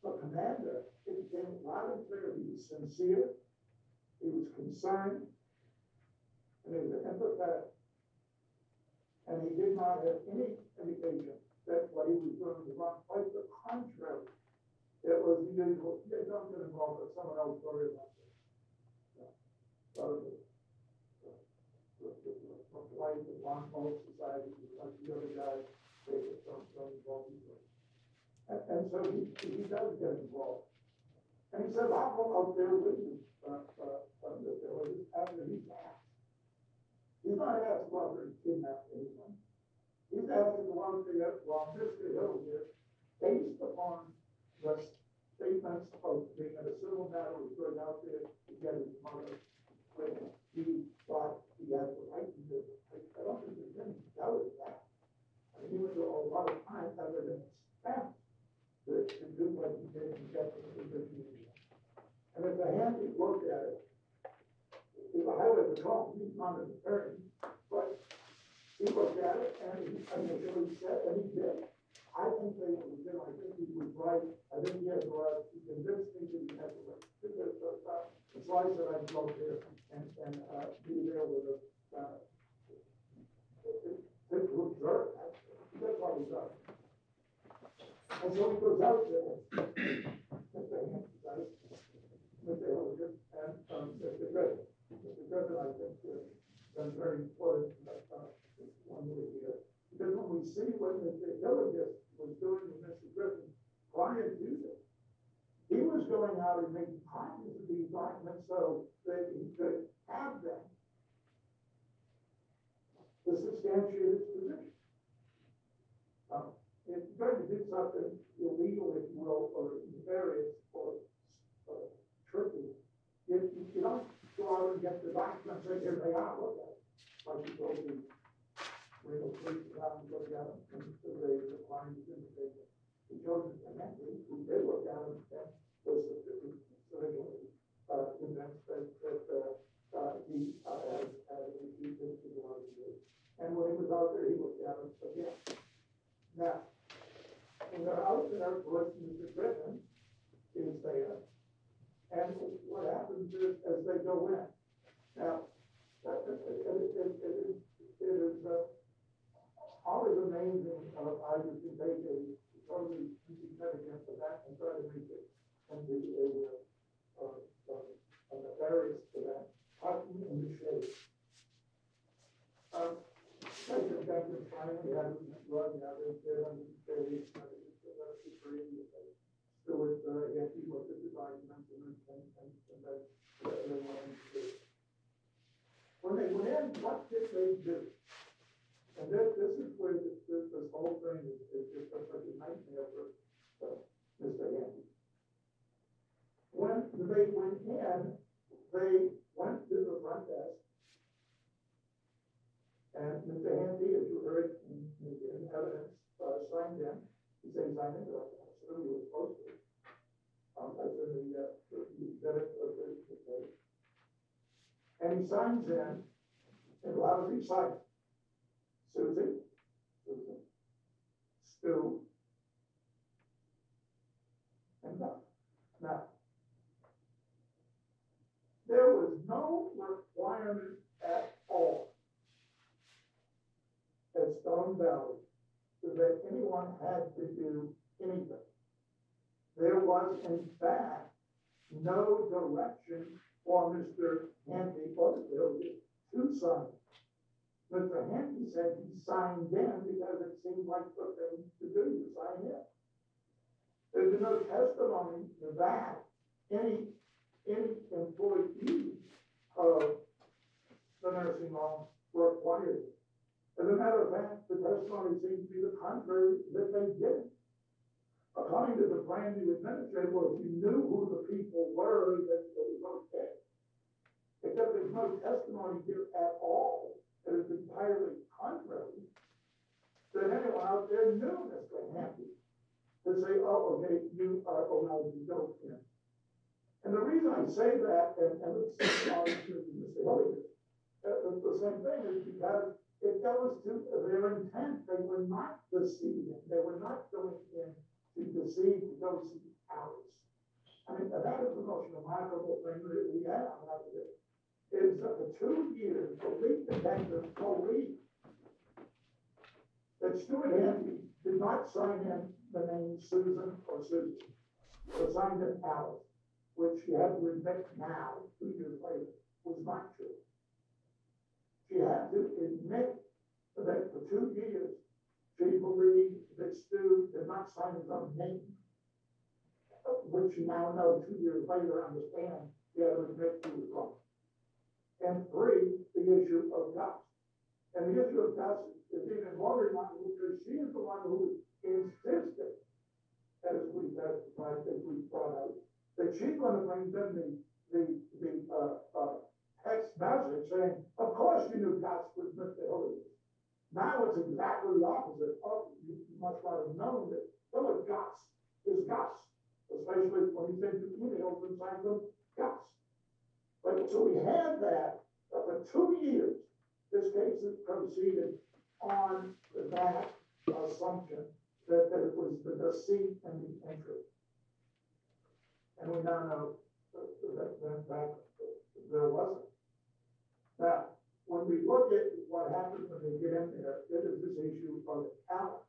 the commander, it became loud and clear he was sincere, he was concerned, and he was empathetic. And he did not have any indication that what he was doing was wrong. Quite the contrary. It was the usual, yeah, don't get involved, let someone else worry about it. So, like the Bond Society, like the other guys, they just don't involve themselves. And so he does get involved. And he says, I'll go out there with you, after he's asked. He's not asked whether he kidnapped anyone. He's asked to go out there while Mr. Hill here, based upon the statements of being in a civil matter, was going out there to get his mother when he thought he had the right to do it. I don't think there's any doubt of that. I mean, he was a lot of time evidence spent to do what he did and get the position. And if the Handte looked at it, if the highway patrol, he's not an attorney, but he looked at it and he said, and he did. I think they were good. I think he was right. I think he had the right. He convinced me that he had the right. So I said I'd go there and be there with a to observe. That's what he does. And so he goes out there, Mr. Handte does, Mr. Hillygus, and Mr. Griffin. Mr. Griffin, I think, been very important one week here. Because when we see what Mr. Hillygus was doing with Mr. Griffin prior to this, he was going out and making copies of these documents so that he could have them to substantiate his position. If you're going to do something illegal, if you will, or nefarious, or tricky, you don't go out and get the documents and say, here they are, look at it. Like you told the Reno police department, look at them, and the client is indicated. He chose the Handte, who did look at them, and was sufficiently convinced that he had received this to go out and do. And when he was out there, he looked at them again. Now, when they're out there, of course, Mr. Griffin is there. And what happens is, as they go in, now, it is always amazing how I can take a totally insignificant event and try to make it into a nefarious event, talking in the shade. President Benjamin finally had a drug out there on the stage, Stewart, he looked at the documents and then everyone did. When they went in, what did they do? And this is where this whole thing is just such a nightmare for Mr. Handte. When they went in, they went to the front desk. And Mr. Handte, as you heard in evidence, signed in. He said he signed into it. I assume he was supposed to. That's in the exhibit of the case. And he signs in, and how does he sign? Susan, Stu, and Doug. Now, there was no requirement at all at Stone Valley that anyone had to do anything. There was, in fact, no direction for Mr. Handte or Mr. Hillygus to sign. Mr. Handte said he signed in because it seemed like the thing to do to sign in. There's no testimony that any employee of the nursing home required it. As a matter of fact, the testimony seems to be the contrary, that they didn't. According to the brand new administrator, well, if you knew who the people were, then it was okay. Except there's no testimony here at all that is entirely contrary, that anyone out there knew Mr. Handte to say, oh, okay, you are allowed to go in. And the reason I say that, and it's Mr. Hillygus, the same thing is because it goes to their intent. They were not deceiving. They were not going in to deceive, to go see Alice. I mean, that is the most remarkable thing that we have out of it. Is that the 2 years, the lead detectives believe that Stewart Handte did not sign in the name Susan or Susie, but signed in Alice, which she had to admit now, 2 years later, was not true. She had to admit that for 2 years, she believed that Stu did not sign his own name, which she now knows 2 years later understands she had to admit she was wrong. And 3, the issue of Gus. And the issue of Gus is even more remarkable because she is the one who insisted, as we testified, as we brought out, that she's going to bring them the text message saying, of course you knew Gus was Mr. Hillygus. Now it's exactly the opposite. Oh, you must not have known that Gus is Gus, especially when he sends you emails and signs them Gus. But so we had that for 2 years. This case is proceeded on that assumption that it was the deceit and the injury. And we now know that there wasn't. Now, when we look at what happens when they get in there, it is this issue of Alex,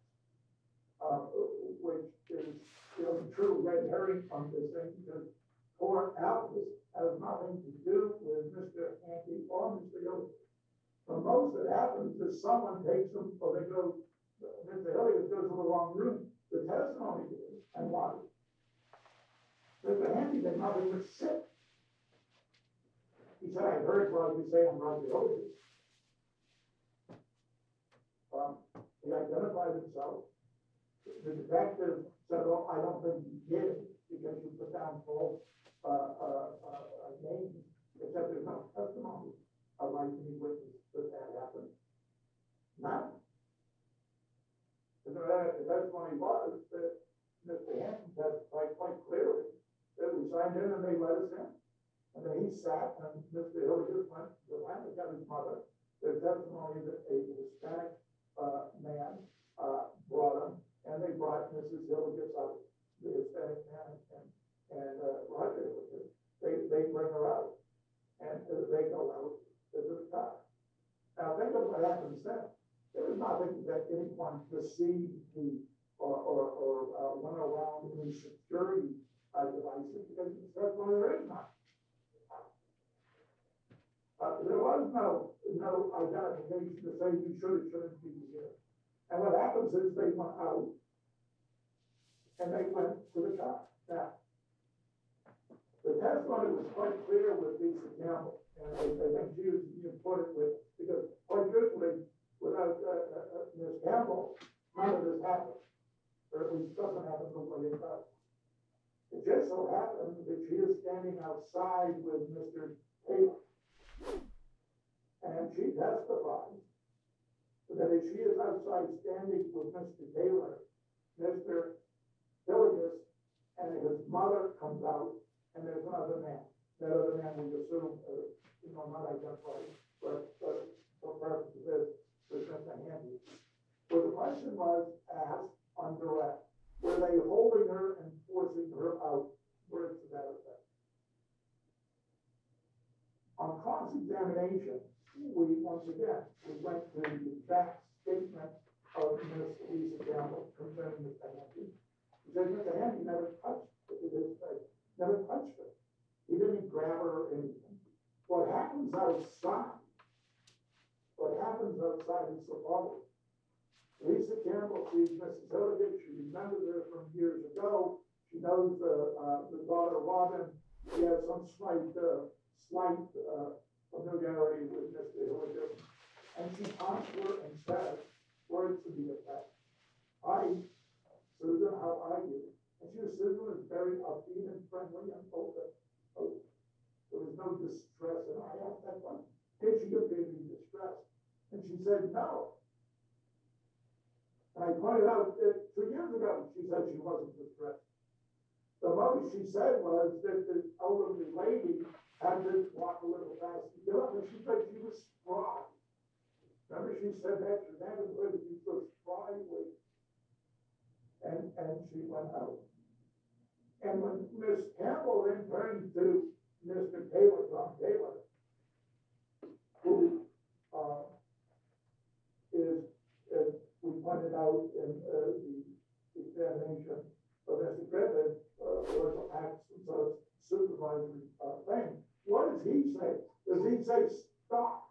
which is, the true red herring on this thing, because poor Alex has nothing to do with Mr. Handte or Mr. Hillygus. The most that happens is someone takes them, or they go, Mr. Hillygus goes to the wrong room. The testimony is, and why? Mr. Handte did nothing but sit. He said, I heard Roger say I'm Roger Hillygus. He identified himself. The detective said, oh, I don't think you did because you put down false names, except there's no testimony of any witness that happened. None. And the testimony was that Mr. Handte testified quite clearly that we signed in and they let us in. And then he sat and Mr. Hillygus went to the land and got his mother. There's testimony that a Hispanic man brought him, and they brought Mrs. Hillygus out, the Hispanic man and Roger Hillygus. They bring her out, and they go out to the car. Now think of what happens then. There is nothing that anyone deceived or went around any security devices because that's why there is none. There was no identification to say you shouldn't be here. And what happens is they went out and they went to the car. Now, the testimony was quite clear with Lisa Campbell, and I think she was important with, because quite truthfully, without Ms. Campbell, none of this happened, or at least doesn't happen the way it does. It just so happens that she is standing outside with Mr. Taylor. And she testifies that if she is outside standing with Mr. Taylor, Mr. Hillygus and his mother comes out, and there's another man. That other man we assume, not identified, but for purposes of this, was Mr. Handte. But the question was asked on direct, were they holding her and forcing her out? Words to that effect. On cross-examination, we went to the exact statement of Ms. Lisa Campbell concerning Mr. Handte. She said Mr. Handte never touched her. He didn't grab her or anything. What happens outside is the following. Lisa Campbell sees Mrs. Hillygus. She remembers her from years ago. She knows the daughter Robin. She has some slight familiarity with Mr. Hillygus. And she talks to her and says words to the effect, hi, Susan, how are you? And Susan was very upbeat and friendly and open. There was no distress. And I asked that one, did she appear to be distressed? And she said no. And I pointed out that 2 years ago, she said she wasn't distressed. The most she said was that the elderly lady had to walk a little fast to get up, and she said she was spry. Remember, she said that she never heard that she was spry. And she went out. And when Miss Campbell then turned to Mr. Taylor, Tom Taylor, who is, as we pointed out in the examination of Mr. Griffin, was acts and sort of supervisory thing. What does he say? Does he say, stop?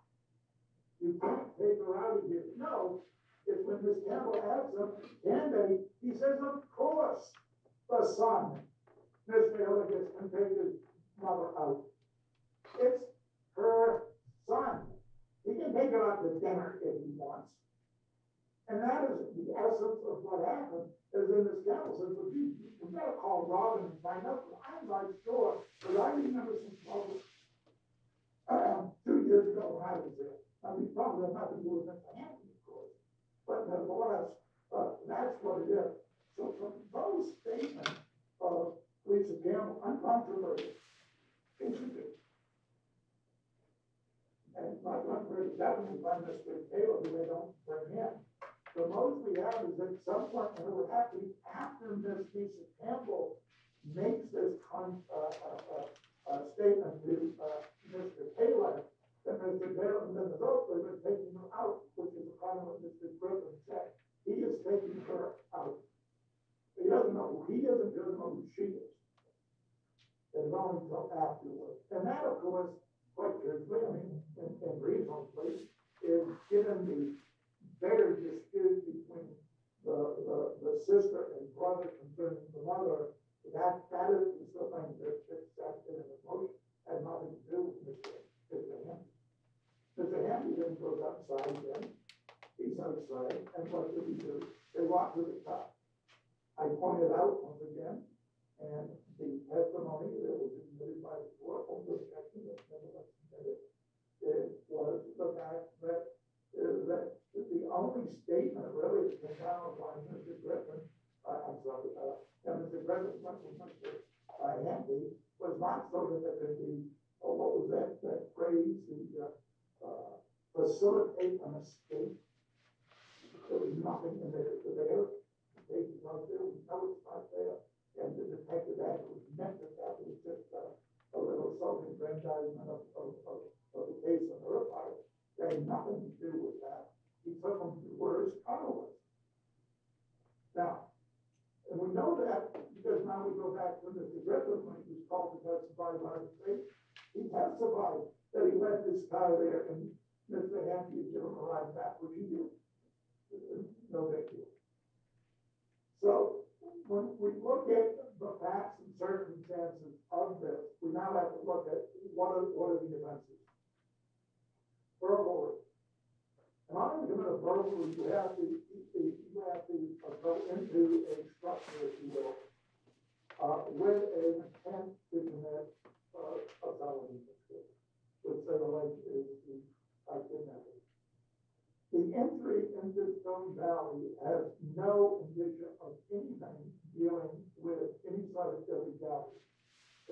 You can't take her out of here. No, it's when Miss Campbell asks him, can they? He says, of course, the son, Mr. Hillygus, can take his mother out. It's her son. He can take her out to dinner if he wants. And that is the essence of what happened, is in Miss Campbell says, well, we gotta call Robin and find out. I'm not sure, because I remember some trouble 2 years ago when I was there. I mean, probably had nothing to do with Mr. Handte, of course. But nevertheless, that's what it is. So from those statements of Lisa Campbell, uncontroversial, introduced. And not controversial, definitely by Mr. Taylor, who they don't bring in. The most we have is at some point, and it would have to be after Miss Lisa Campbell makes this statement to Mr. Taylor, that Mr. Taylor and Mrs. Oakley are taking her out, which is a kind of what Mr. Griffin said. He is taking her out. He doesn't know who he is and doesn't know who she is. It's only until afterwards. And that, of course, quite truthfully, I mean, in reasonably, is given the very dispute between the sister and brother concerning the mother, that is the thing that's accepted in the motion, had nothing to do with Mr. Handte. Mr. Handte then goes outside again. He's outside, and what did he do? They walk to the top. I pointed out once again, and the testimony that was admitted by the court, over objection that never was submitted, it was the fact that the only statement really that came down by Mr. Griffin, Mr. Griffin went with Mr. Handte, was not so that there could be, what was that phrase, facilitate an escape. There was nothing in there. The case is not there, we know it's not there. And the detective actually meant that that was just a little self-aggrandizement of the case on her part. They had nothing to do with that. He took them to where his car was. Now, and we know that because now we go back to Mr. Griffin when he was called to testify by the state. He testified that he left his car there and Mr. Handte had given him a ride back, which he did. No big deal. So when we look at the facts and circumstances of this, we now have to look at what are the offenses. Burglary. In order to commit a burglary, you have to go into a structure, if you will, with an intent to commit a felony, which they allege is the kidnapping. The entry into Stone Valley has no indicia of anything dealing with any sort of illegality.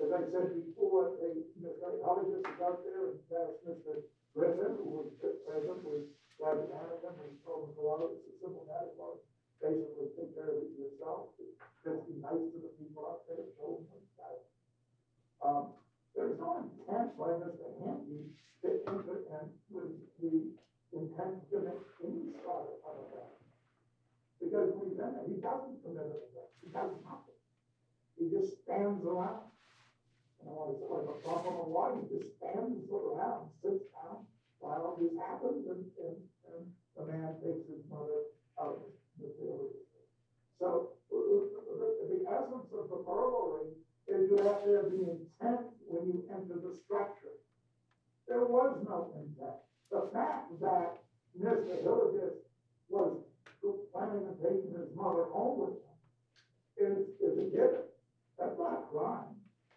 As I said before, Mr. Hillygus is out there and asked Mr. Griffin, who was present with Roger Hamilton, and told him, well, it's a simple matter, well, basically take care of it yourself. Just be nice to the people out there, show them what's that. There's no intent by Mr. Handte to enter in with the intent to commit any sort of offense. Because when he's in there, he doesn't commit an offense. He does nothing. He just stands around. You know, it's like a bump on the wall, he just stands around, sits down, while this happens, and the man takes his mother out of the village. So the essence of the burglary is you have to have the intent when you enter the structure. There was no intent. The fact that Mr. Hillygus was planning on taking his mother home with him is a given. That's not a crime.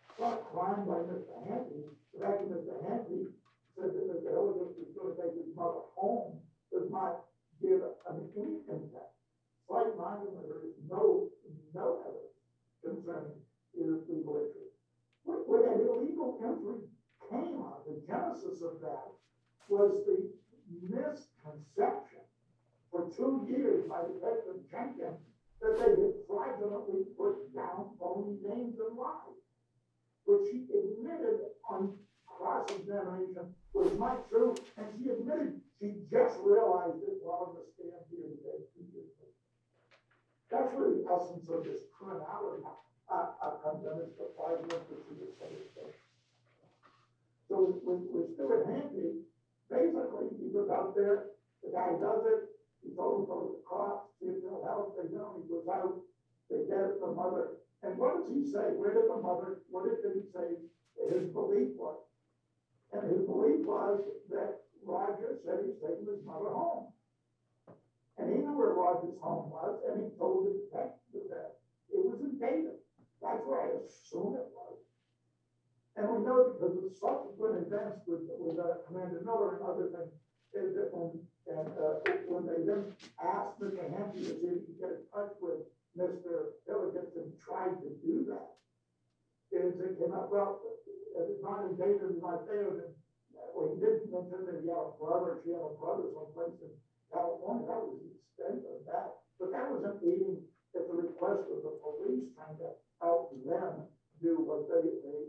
It's not a crime by Mr. Handte. The fact that Mr. Handte said that Mr. Hillygus was going to take his mother home does not give any intent. Slight mindedness, there is no evidence concerning his legal entry. Where that illegal entry came out, the genesis of that was the misconception for 2 years by Detective Jenkins that they had fraudulently put down phony names and lies, which she admitted on cross-examination was not true, and she admitted she just realized it while on the stand here today 2 years ago. actually the essence of this criminality, comes in as the 5 minutes to this thing. So with Stewart Handte, basically, he goes out there, the guy does it, he told him to go to the cops, see if they'll help, they don't, he goes out, they get the mother, and what does he say? Where did the mother, what did he say his belief was? And his belief was that Roger said he's taking his mother home. And he knew where Roger's home was, and he told the detective that it was in Dayton. That's where I assume it was. And we know because of subsequent events with Commander Miller and other things, when they then asked Mr. Handte to see if he could get in touch with Mr. Hillygus and tried to do that, it came up, well, if it's not in Dayton, it's not there, then, well, he didn't mention that he had a brother, she had a brother someplace in California, that was the extent of that. But that wasn't aiding at the request of the police trying to help them do what they do.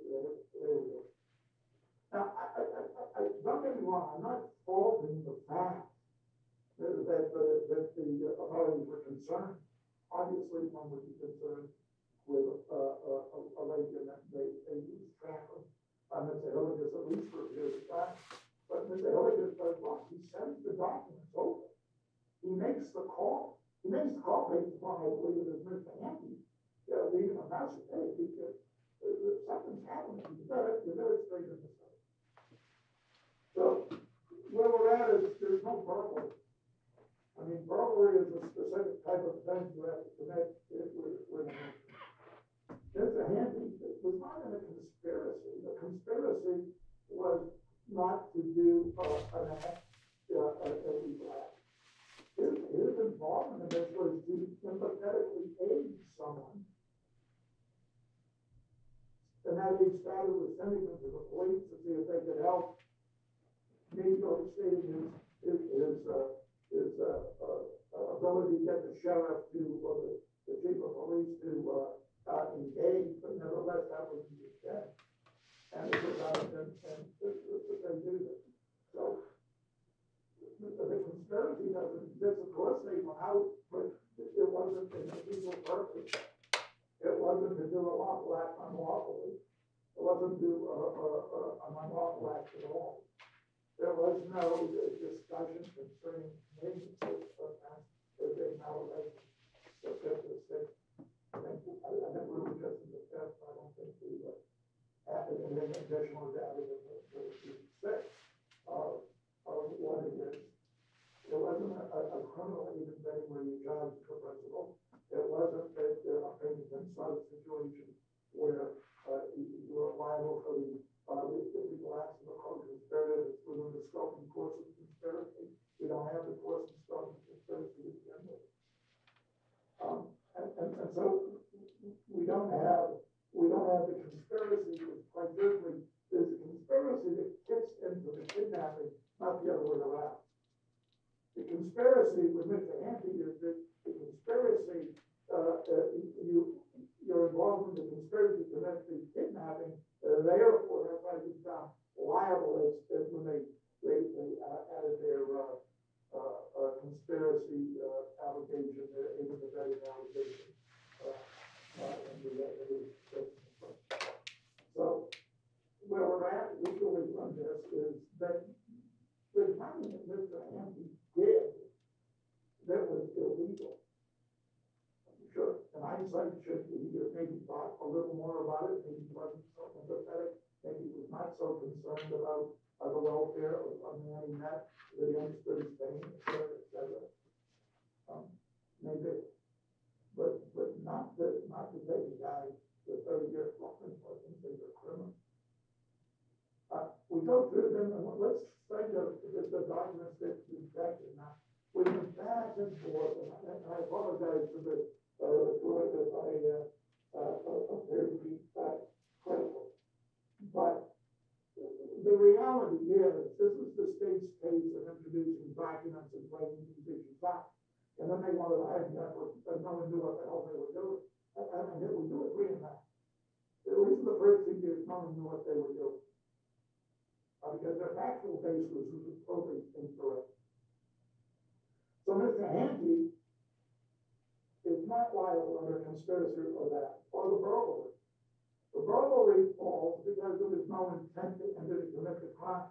Now, I don't get me wrong, I'm not faulting the fact that the authorities were concerned. Obviously, one would be concerned with a lady and that they lose track of Mr. Hillygus at least for a period of time. But Mr. Hillygus does what? He sends the documents over. He makes the call. He makes the call based upon, I believe it is Mr. Handte, leaving a message, hey, because something's happening. You better straighten this out. So where we're at is there's no burglary. I mean, burglary is a specific type of offense you have to commit with Mr. Handte was not in a conspiracy. The conspiracy was not to do an act, illegal act. His involvement in this was to sympathetically aid someone. And that he started with sending them to the police to see if they could help. Maybe overstating his ability to get the sheriff to, or the chief of police to engage, but nevertheless, that was the extent. And it was out of them, and they do this. So, the conspiracy doesn't exist. Of course, they went out, but it wasn't in a legal purpose. It wasn't to do a lawful act unlawfully. It wasn't to do an unlawful act at all. There was no discussion concerning names of that. There's a malelection, the fifth or sixth. I think we were just in the fifth. I don't think we added anything additional to added in the sixth of what it is. It wasn't a criminal even thing where you charged for principle. It wasn't a Pennington sort of situation where you were liable for the illegal acts of a co-conspirator that's within the scope and course of the conspiracy. We don't have the course and scope of the conspiracy to begin with. And so we don't have the conspiracy, because quite certainly there's a conspiracy that kicks into the kidnapping, not the other way around. The conspiracy with Mr. Handte is that the conspiracy, you're involved in the conspiracy to commit the kidnapping, therefore that's why you become liable as when they added their conspiracy allegation, even the vetting allegation. So where we're at legally on this is that there's nothing that Mr. Handte did that was illegal. Sure, in hindsight, should he have maybe thought a little more about it, maybe he wasn't so empathetic, maybe he was not so concerned about the welfare of the man he met, that he understood his pain, et cetera. Maybe, but not to take a guy to 30 years law enforcement, think they're criminal. We go through them, and let's say the documents that we detected. Now, we've been back and forth, and I apologize for the word that I appear to be critical. But the reality is, this is the state's case of introducing documents and bringing these issues up. And then they wanted to argue that no one knew what the hell they were doing. And we do agree on that. At least the first 2 years, no one knew what they were doing. Because their factual basis was totally incorrect. So Mr. Handte is not liable conspiracy or that, or the burglary. The burglary falls because there was no intent to commit the crime.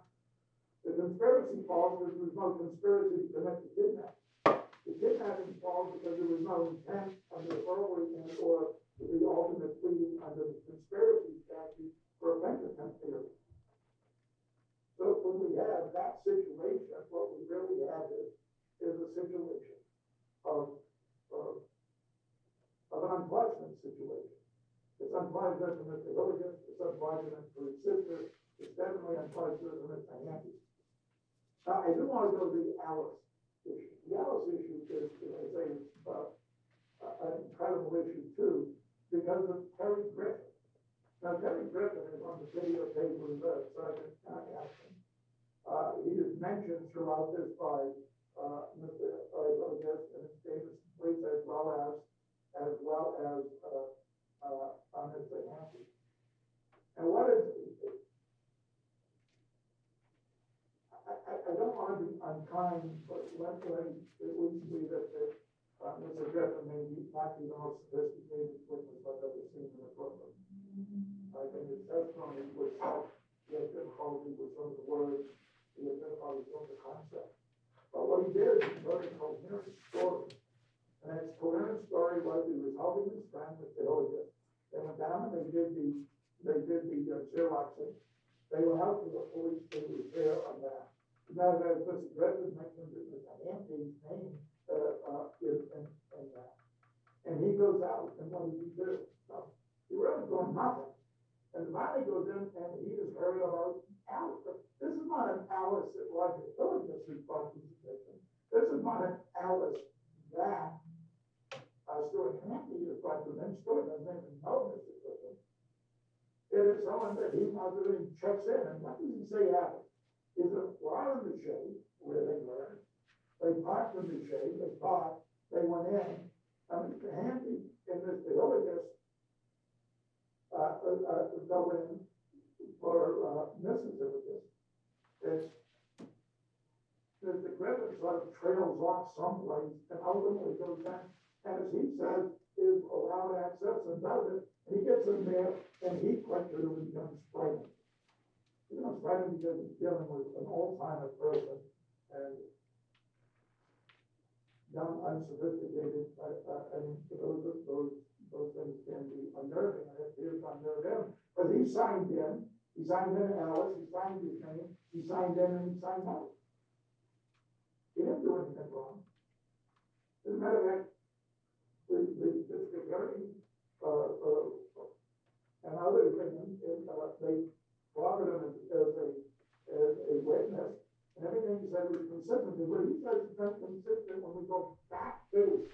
The conspiracy falls because there was no conspiracy to commit the kidnapping. The kidnapping falls because there was no intent under the burglary and or the ultimate pleading under the conspiracy statute for offense attempt theory. So when we have that situation, what we really have is a situation of an unpleasant situation. It's unpleasant for Mr. Hillygus, it's unpleasant for his sister, it's definitely unpleasant for Mr. Handte. Now, I do want to go to the Alice issue. The Alice issue is, I say, an incredible issue too, because of Terry Griffin. Now, Terry Griffin is on the videotape with Sergeant Action. He is mentioned throughout this by Mr. Hillygus and his Davis police as well as Mr. Handte. And what is I don't want to be unkind, but when it would be that Mr. Griffin may not be the most sophisticated witness I've ever seen in the courtroom. I think his testimony was he had difficulty with some of the words, he had difficulty with some of the concepts. But what he did is he wrote a coherent story. And his coherent story was he was helping his friend, Mr. Hillygus. They went down and they did the Xeroxing. They were helping the police to repair on that. As a matter of fact, Mr. Griffin mentioned that Mr. Handte's name is in that. And he goes out, and what did he do? No, he really doing nothing. And finally goes in, and he is heard about Alice. This is not an Alice that Roger Hillygus responds to conviction. This is not an Alice that Stewart Handte responds to. Then Stewart doesn't even know Mr. Griffin. It is someone that he positively checks in, and what does he say happened? Is it while in the shade, where they learned, they parked in the shade, they thought, they went in, and Mr. Handte and Mr. Hillygus go in for Mrs. Hillygus. It's Mr. Griffin sort of trails off someplace and ultimately goes in, and as he says, is allowed access and does it, and he gets in there and he quickly becomes frightened. He becomes frightened because he's dealing with an Alzheimer's person and young, unsophisticated. I mean, those things can be unnerving, and it appears to unnerve him. But he signed in Alice, he signed his name, he signed in and he signed out. He didn't do anything wrong. As a matter of fact, the district attorney and others they brought him as a witness, and everything he said was consistent. And what he says is consistent when we go back to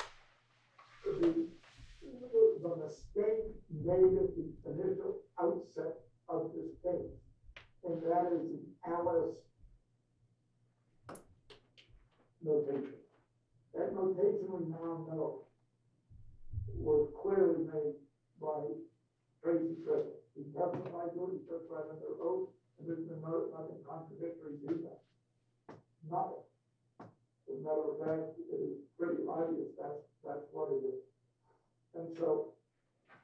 the mistake made at the initial outset of this case, and that is the Alice notation. That notation we now know was clearly made by Tracy Griffin. He testified to it, he testified under oath, and there's been nothing contradictory to that. Nothing. As a matter of fact, it is pretty obvious that's what it is. And so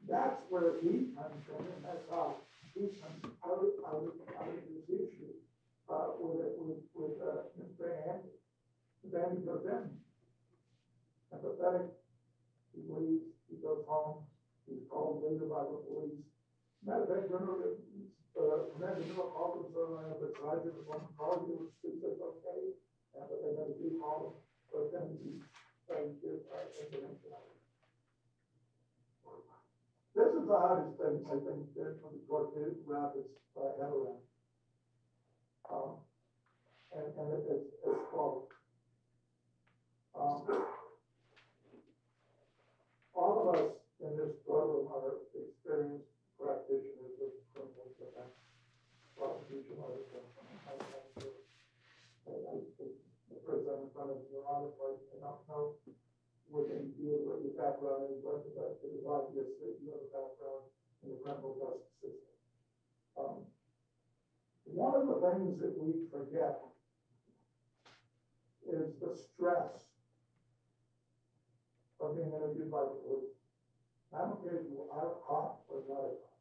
that's where he comes in, and that's how he comes out of this issue with Mr. Handte. Then he goes in, empathetic, he leaves, he goes home, he's called later by the police. Matter of fact, Commander Miller called him, so I have a sergeant or someone called you, he says, okay, but they never do call him, but then he gives information out. This is the hardest thing, I think, for the court to wrap its head around. And it's called. All of us in this program are experienced practitioners of criminal defense, prosecution, or the person in front of you, honestly, I don't know what your background is, but it is obvious that you have a background in the criminal justice system. One of the things that we forget is the stress of being interviewed by the police. I don't care if you are a cop or not a cop.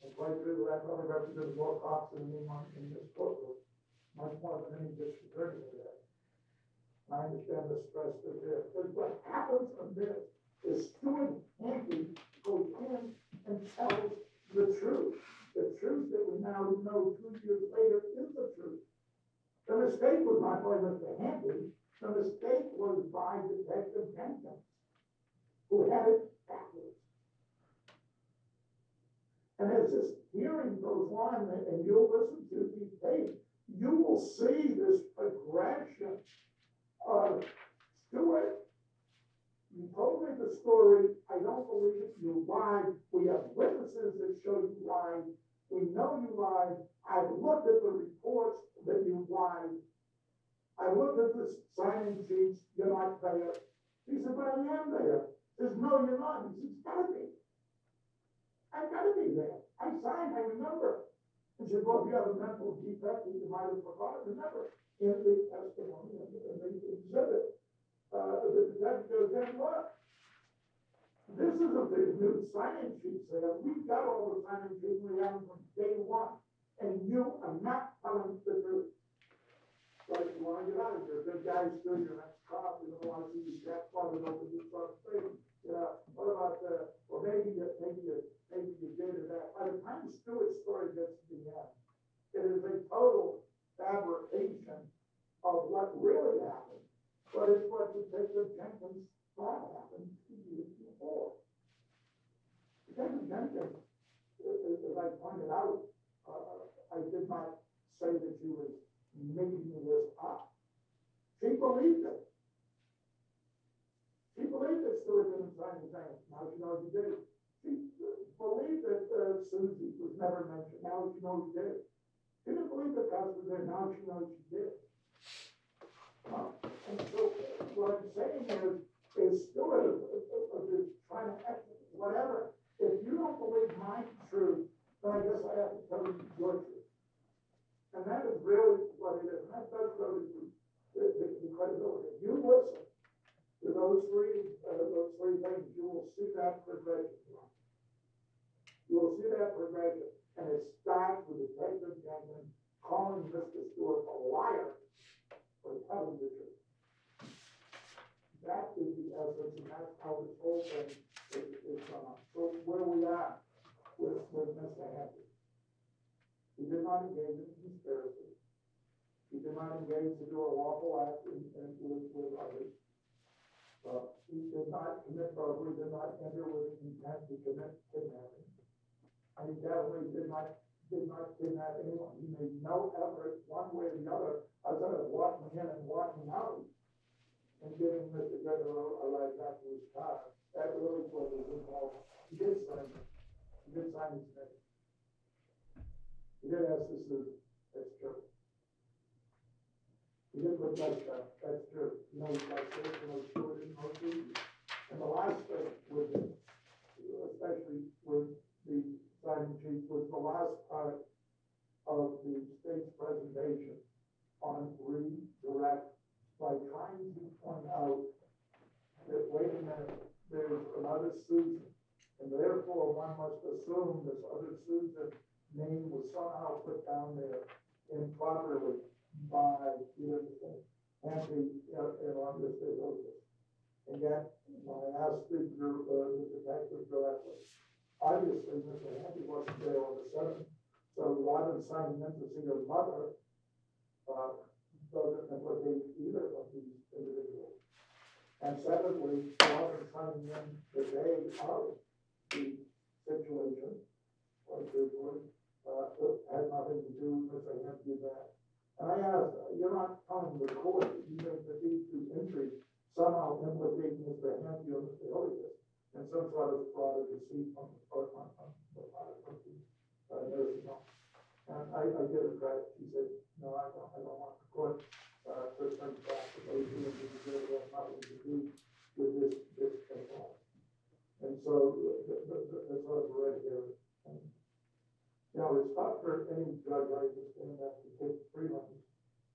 And quite true, that probably represents more cops than anyone in this courtroom, much more than any district attorney there. I understand the stress that there, because what happens from this is Stewart Handte goes in and tells the truth that we now know 2 years later is the truth. The mistake was not by Mr. Handte, the mistake was by Detective Jenkins, who had it backwards. And as this hearing goes on, and you'll listen to these tapes, you will see this progression of Stewart. You told me the story. I don't believe it. You lied. We have witnesses that show you lied. We know you lied. I've looked at the reports that you lied. I looked at the signing sheets. You're not there. He said, but I am there. He says, no, you're not. He says, it's gotta be. I've got to be there. I signed, I remember. He said, well, if you have a mental defect, you might have forgotten. Remember, in the testimony, in the exhibit, the detective goes, then what? This isn't the new signing sheets there. We've got all the signing sheets we have from day one. And you are not telling the truth. But you want to get out of here. Good guy, still your next cop. You don't want to see your grandfather open this sort of thing. Yeah, what about well, maybe you did it that. By the time Stewart's story gets to the end, it is a total fabrication of what really happened. But it's what Detective Jenkins thought happened 2 years before. Detective Jenkins, as I pointed out, I did not say that she was making this up. She believed it. She believed that Stewart didn't sign anything. Now she knows he did. She believed that Susie was never mentioned. Now she knows he did. She didn't believe that Gus was there. Now she knows she did. And so what I'm saying is Stewart is trying to execute whatever. If you don't believe my truth, then I guess I have to tell you your truth. And that is really what it is. And that does go to the credibility. If you listen to those three things, you will see that progression. You will see that progression. And it starts with Detective Jenkins calling Mr. Stewart a liar for telling the truth. That is the essence, and that's how this whole thing is gone. So where we are with Mr. Handte. He did not engage in conspiracy. He did not engage to do a lawful act with others. He did not commit burglary, did not enter with intent to commit kidnapping. And he definitely did not kidnap anyone. He made no effort one way or the other other than walking in and walking out and giving Mr. Pitaro a ride back to his car. That really was his involvement. He did sign it. He did sign his name. He did ask the Susan. That's true. He did look like that. That's true. You know, he's like this, you know, Stewart and Susan. And the last thing with it, especially with the signing sheet, was the last part of the state's presentation on redirect by trying to point out that, wait a minute, there's another Susan, and therefore one must assume this other Susan name was somehow put down there improperly by Handte and on this Hillygus. And yet, when I asked the detective directly, obviously Mr. Handte wasn't there on the 7th, so rather than signing in to see her mother, doesn't implicate either of these individuals. And secondly, rather than signing in the day of the situation, or truthfully, had nothing to do with Mr. Handte that. And I asked, you're not telling the court that you think that these two entries somehow implicate Mr. Handte or Mr. Hillygus in some sort of fraud or deceit on the part of the nursing home. And I gave her credit. She said, no, I don't want the court to turn back to those who have nothing to do with this fraud. And so that's what we're right here. And, you know, it's not for any judge, I understand that, to take free money.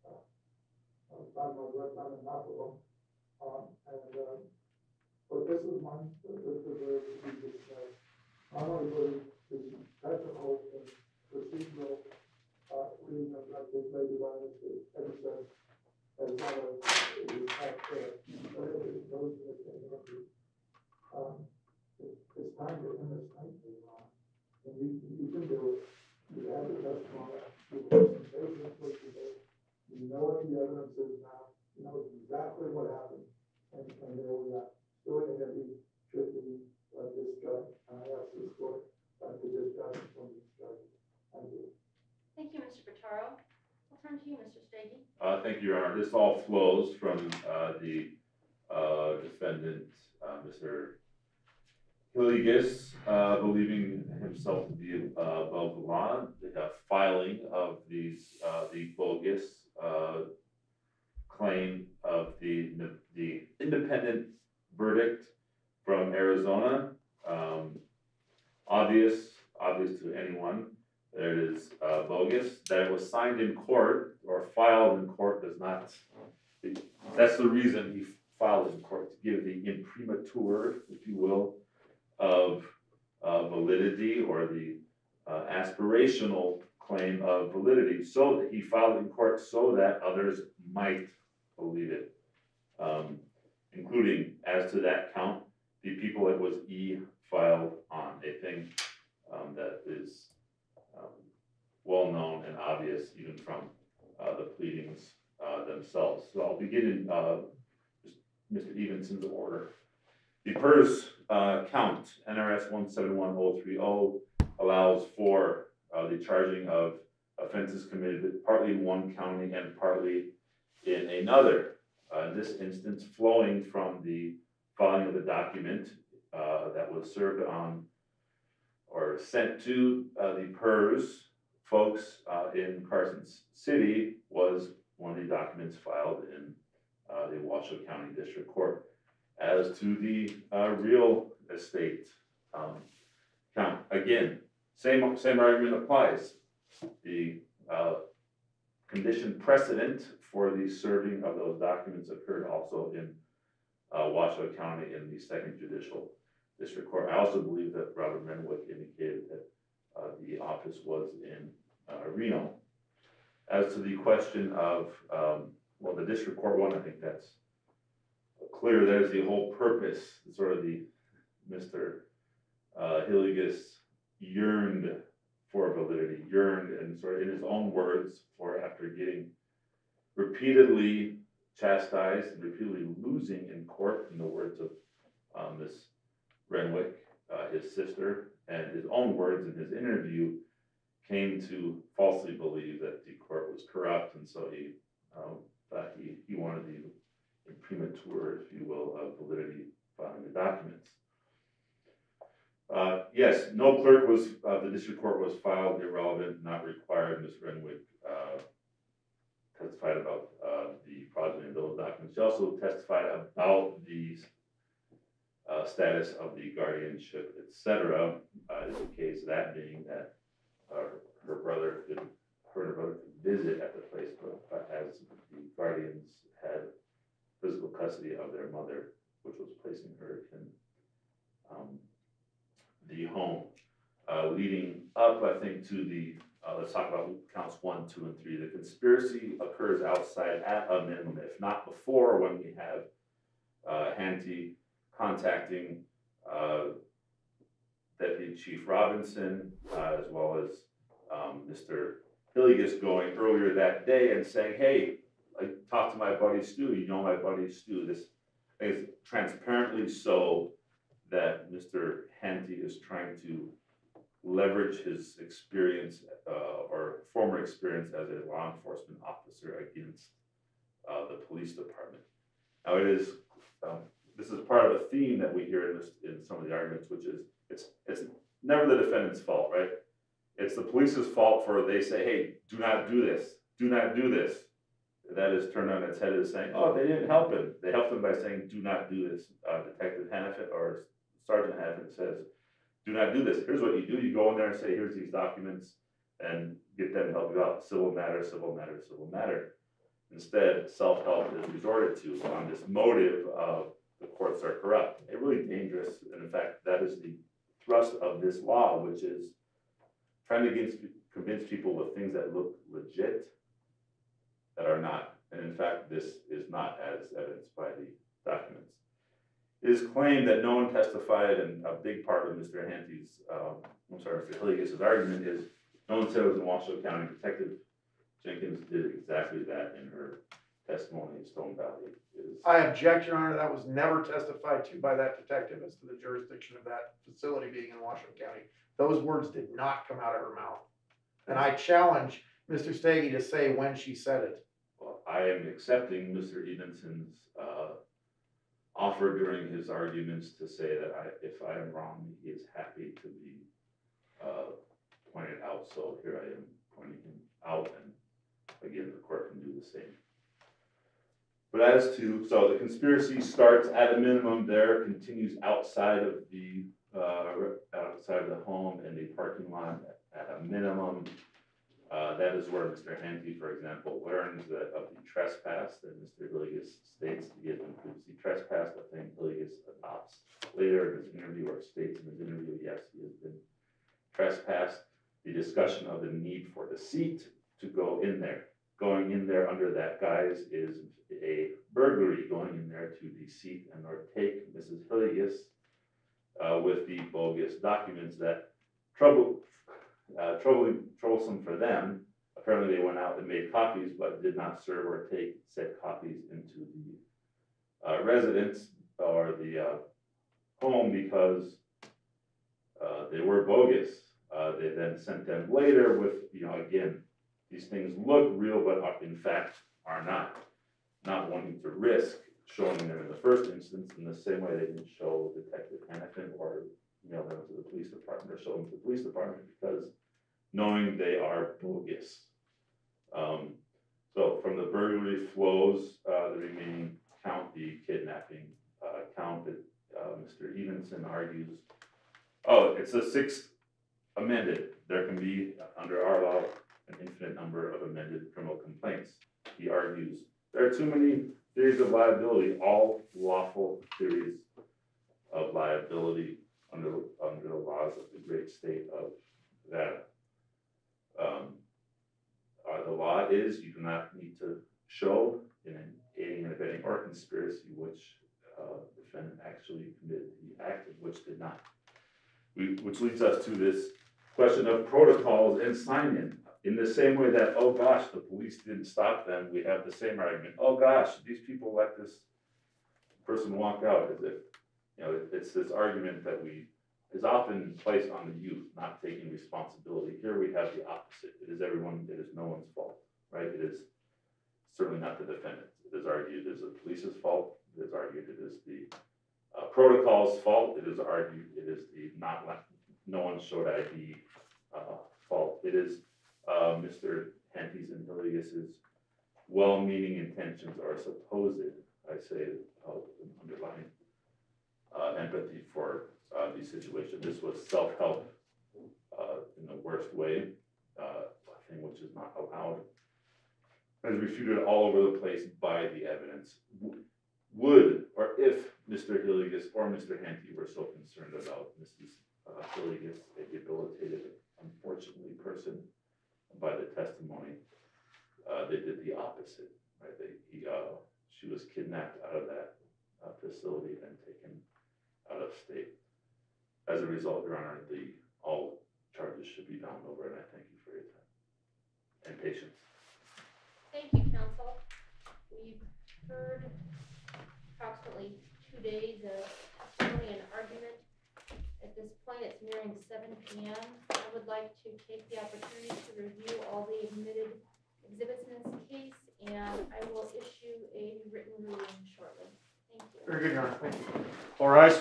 I was talking about what time enough of them. For but this is one that deserves to be discussed. Not only for the technical and procedural reasons that was made by Mr. Evenson, as well as the fact that everybody knows that it's time to end this country, and you can do it. You have the testimony, you have some patience with you, you know what the evidence is now, you know exactly what happened, and there we are. Stewart and Henry should be discharged, and I ask this court to discharge from these charges. Thank you. Thank you, Mr. Pitaro. I'll turn to you, Mr. Stege. Thank you, Your Honor. This all flows from the defendant, Mr. Hillygus, believing himself to be above the law, the filing of these the bogus claim of the independent verdict from Arizona. Obvious to anyone that it is bogus. That it was signed in court or filed in court does not. That's the reason he filed in court, to give the imprimatur, if you will, of validity, or the aspirational claim of validity. So that he filed in court so that others might believe it, including, as to that count, the people it was filed on, a thing that is well known and obvious even from the pleadings themselves. So I'll begin in Mr. Evenson's order. The PERS count, NRS 171030, allows for the charging of offenses committed partly in one county and partly in another. In this instance, flowing from the filing of the document that was served on or sent to the PERS folks in Carson City, was one of the documents filed in the Washoe County District Court. As to the real estate count, again, same argument applies. The condition precedent for the serving of those documents occurred also in Washoe County in the Second Judicial District Court. I also believe that Robert Renwick indicated that the office was in Reno. As to the question of, well, the District Court one, I think that's clear. There's the whole purpose, sort of the Mr. Hillygus yearned for validity, yearned, and sort of in his own words, for after getting repeatedly chastised and repeatedly losing in court, in the words of Ms. Renwick, his sister, and his own words in his interview, came to falsely believe that the court was corrupt, and so he thought he wanted the imprimatur, if you will, of validity filing the documents. Yes, no clerk was, the district court was filed irrelevant, not required. Ms. Renwick testified about the progeny of those documents. She also testified about the status of the guardianship, etc. Is the case, that being that her brother and her brother could visit at the place, but as the guardians had physical custody of their mother, which was placing her in the home. Leading up, I think, to the, let's talk about counts 1, 2, and 3. The conspiracy occurs outside at a minimum, if not before, when we have Handte contacting Deputy Chief Robinson, as well as Mr. Hillygus going earlier that day and saying, hey, I talked to my buddy Stu, you know my buddy Stu. This is transparently so that Mr. Handte is trying to leverage his experience or former experience as a law enforcement officer against the police department. Now it is, this is part of a theme that we hear in some of the arguments, which is it's never the defendant's fault, right? It's the police's fault for, they say, hey, do not do this, do not do this. That is turned on its head as saying, oh, they didn't help him. They helped him by saying, do not do this. Detective Handte or Sergeant Handte says, do not do this. Here's what you do. You go in there and say, here's these documents, and get them to help you out. Civil matter, civil matter, civil matter. Instead, self-help is resorted to on this motive of the courts are corrupt. It's really dangerous, and in fact, that is the thrust of this law, which is trying to convince people with things that look legit that are not. And in fact, this is not, as evidenced by the documents. It is claimed that no one testified, and a big part of Mr. Handte's, Mr. Hillygus' argument is no one said it was in Washoe County. Detective Jenkins did exactly that in her testimony in Stone Valley. I object, Your Honor, that was never testified to by that detective as to the jurisdiction of that facility being in Washoe County. Those words did not come out of her mouth. And I challenge Mr. Stege to say when she said it. Well, I am accepting Mr. Evenson's offer during his arguments to say that if I am wrong, he is happy to be pointed out. So here I am pointing him out, and again, the court can do the same. But as to, so the conspiracy starts at a minimum there, continues outside of the home and the parking lot at a minimum. That is where Mr. Handte, for example, learns that of the trespass that Mr. Hillygus states he has been previously trespassed. I think Hillygus adopts later in his interview, or states in his interview, yes, he has been trespassed. The discussion of the need for the seat to go in there. Going in there under that guise is a burglary, going in there to deceive and or take Mrs. Hillygus with the bogus documents that troublesome for them. Apparently they went out and made copies, but did not serve or take said copies into the residence or the home because they were bogus. They then sent them later with, again, these things look real, but are, in fact are not wanting to risk showing them in the first instance in the same way they didn't show Detective Hannafin or mail them to the police department or show them to the police department because knowing they are bogus. So from the burglary flows the remaining count, the kidnapping count that Mr. Evenson argues, oh, it's the 6th amended. There can be, under our law, an infinite number of amended criminal complaints. He argues there are too many theories of liability, all lawful theories of liability under the laws of the great state of Nevada. The law is you do not need to show in an aiding and abetting or conspiracy which defendant actually committed the act of which did not. Which leads us to this question of protocols and sign-in. In the same way that, oh gosh, the police didn't stop them, we have the same argument. Oh gosh, these people let this person walk out as if, it's this argument that is often placed on the youth, not taking responsibility. Here we have the opposite. It is no one's fault, right? It is certainly not the defendant's. It is argued it is the police's fault. It is argued it is the protocol's fault. It is argued it is the no one showed ID fault. It is Mr. Handte's and Hillygus' well-meaning intentions or supposed, I say, underlying empathy for the situation. This was self-help in the worst way, a thing which is not allowed. As refuted all over the place by the evidence. Would, or if Mr. Hillygus or Mr. Handte were so concerned about Mrs. Hillygus, a debilitated, unfortunately, person, by the testimony, they did the opposite. Right? She was kidnapped out of that facility and taken out of state. As a result, Your Honor, all charges should be bound over, and I thank you for your time and patience. Thank you, counsel. We've heard approximately 2 days of testimony and argument. At this point, it's nearing 7 p.m. I would like to take the opportunity to review all the admitted exhibits in this case, and I will issue a written ruling shortly. Thank you. Very good, Your Honor. Thank you. All rise.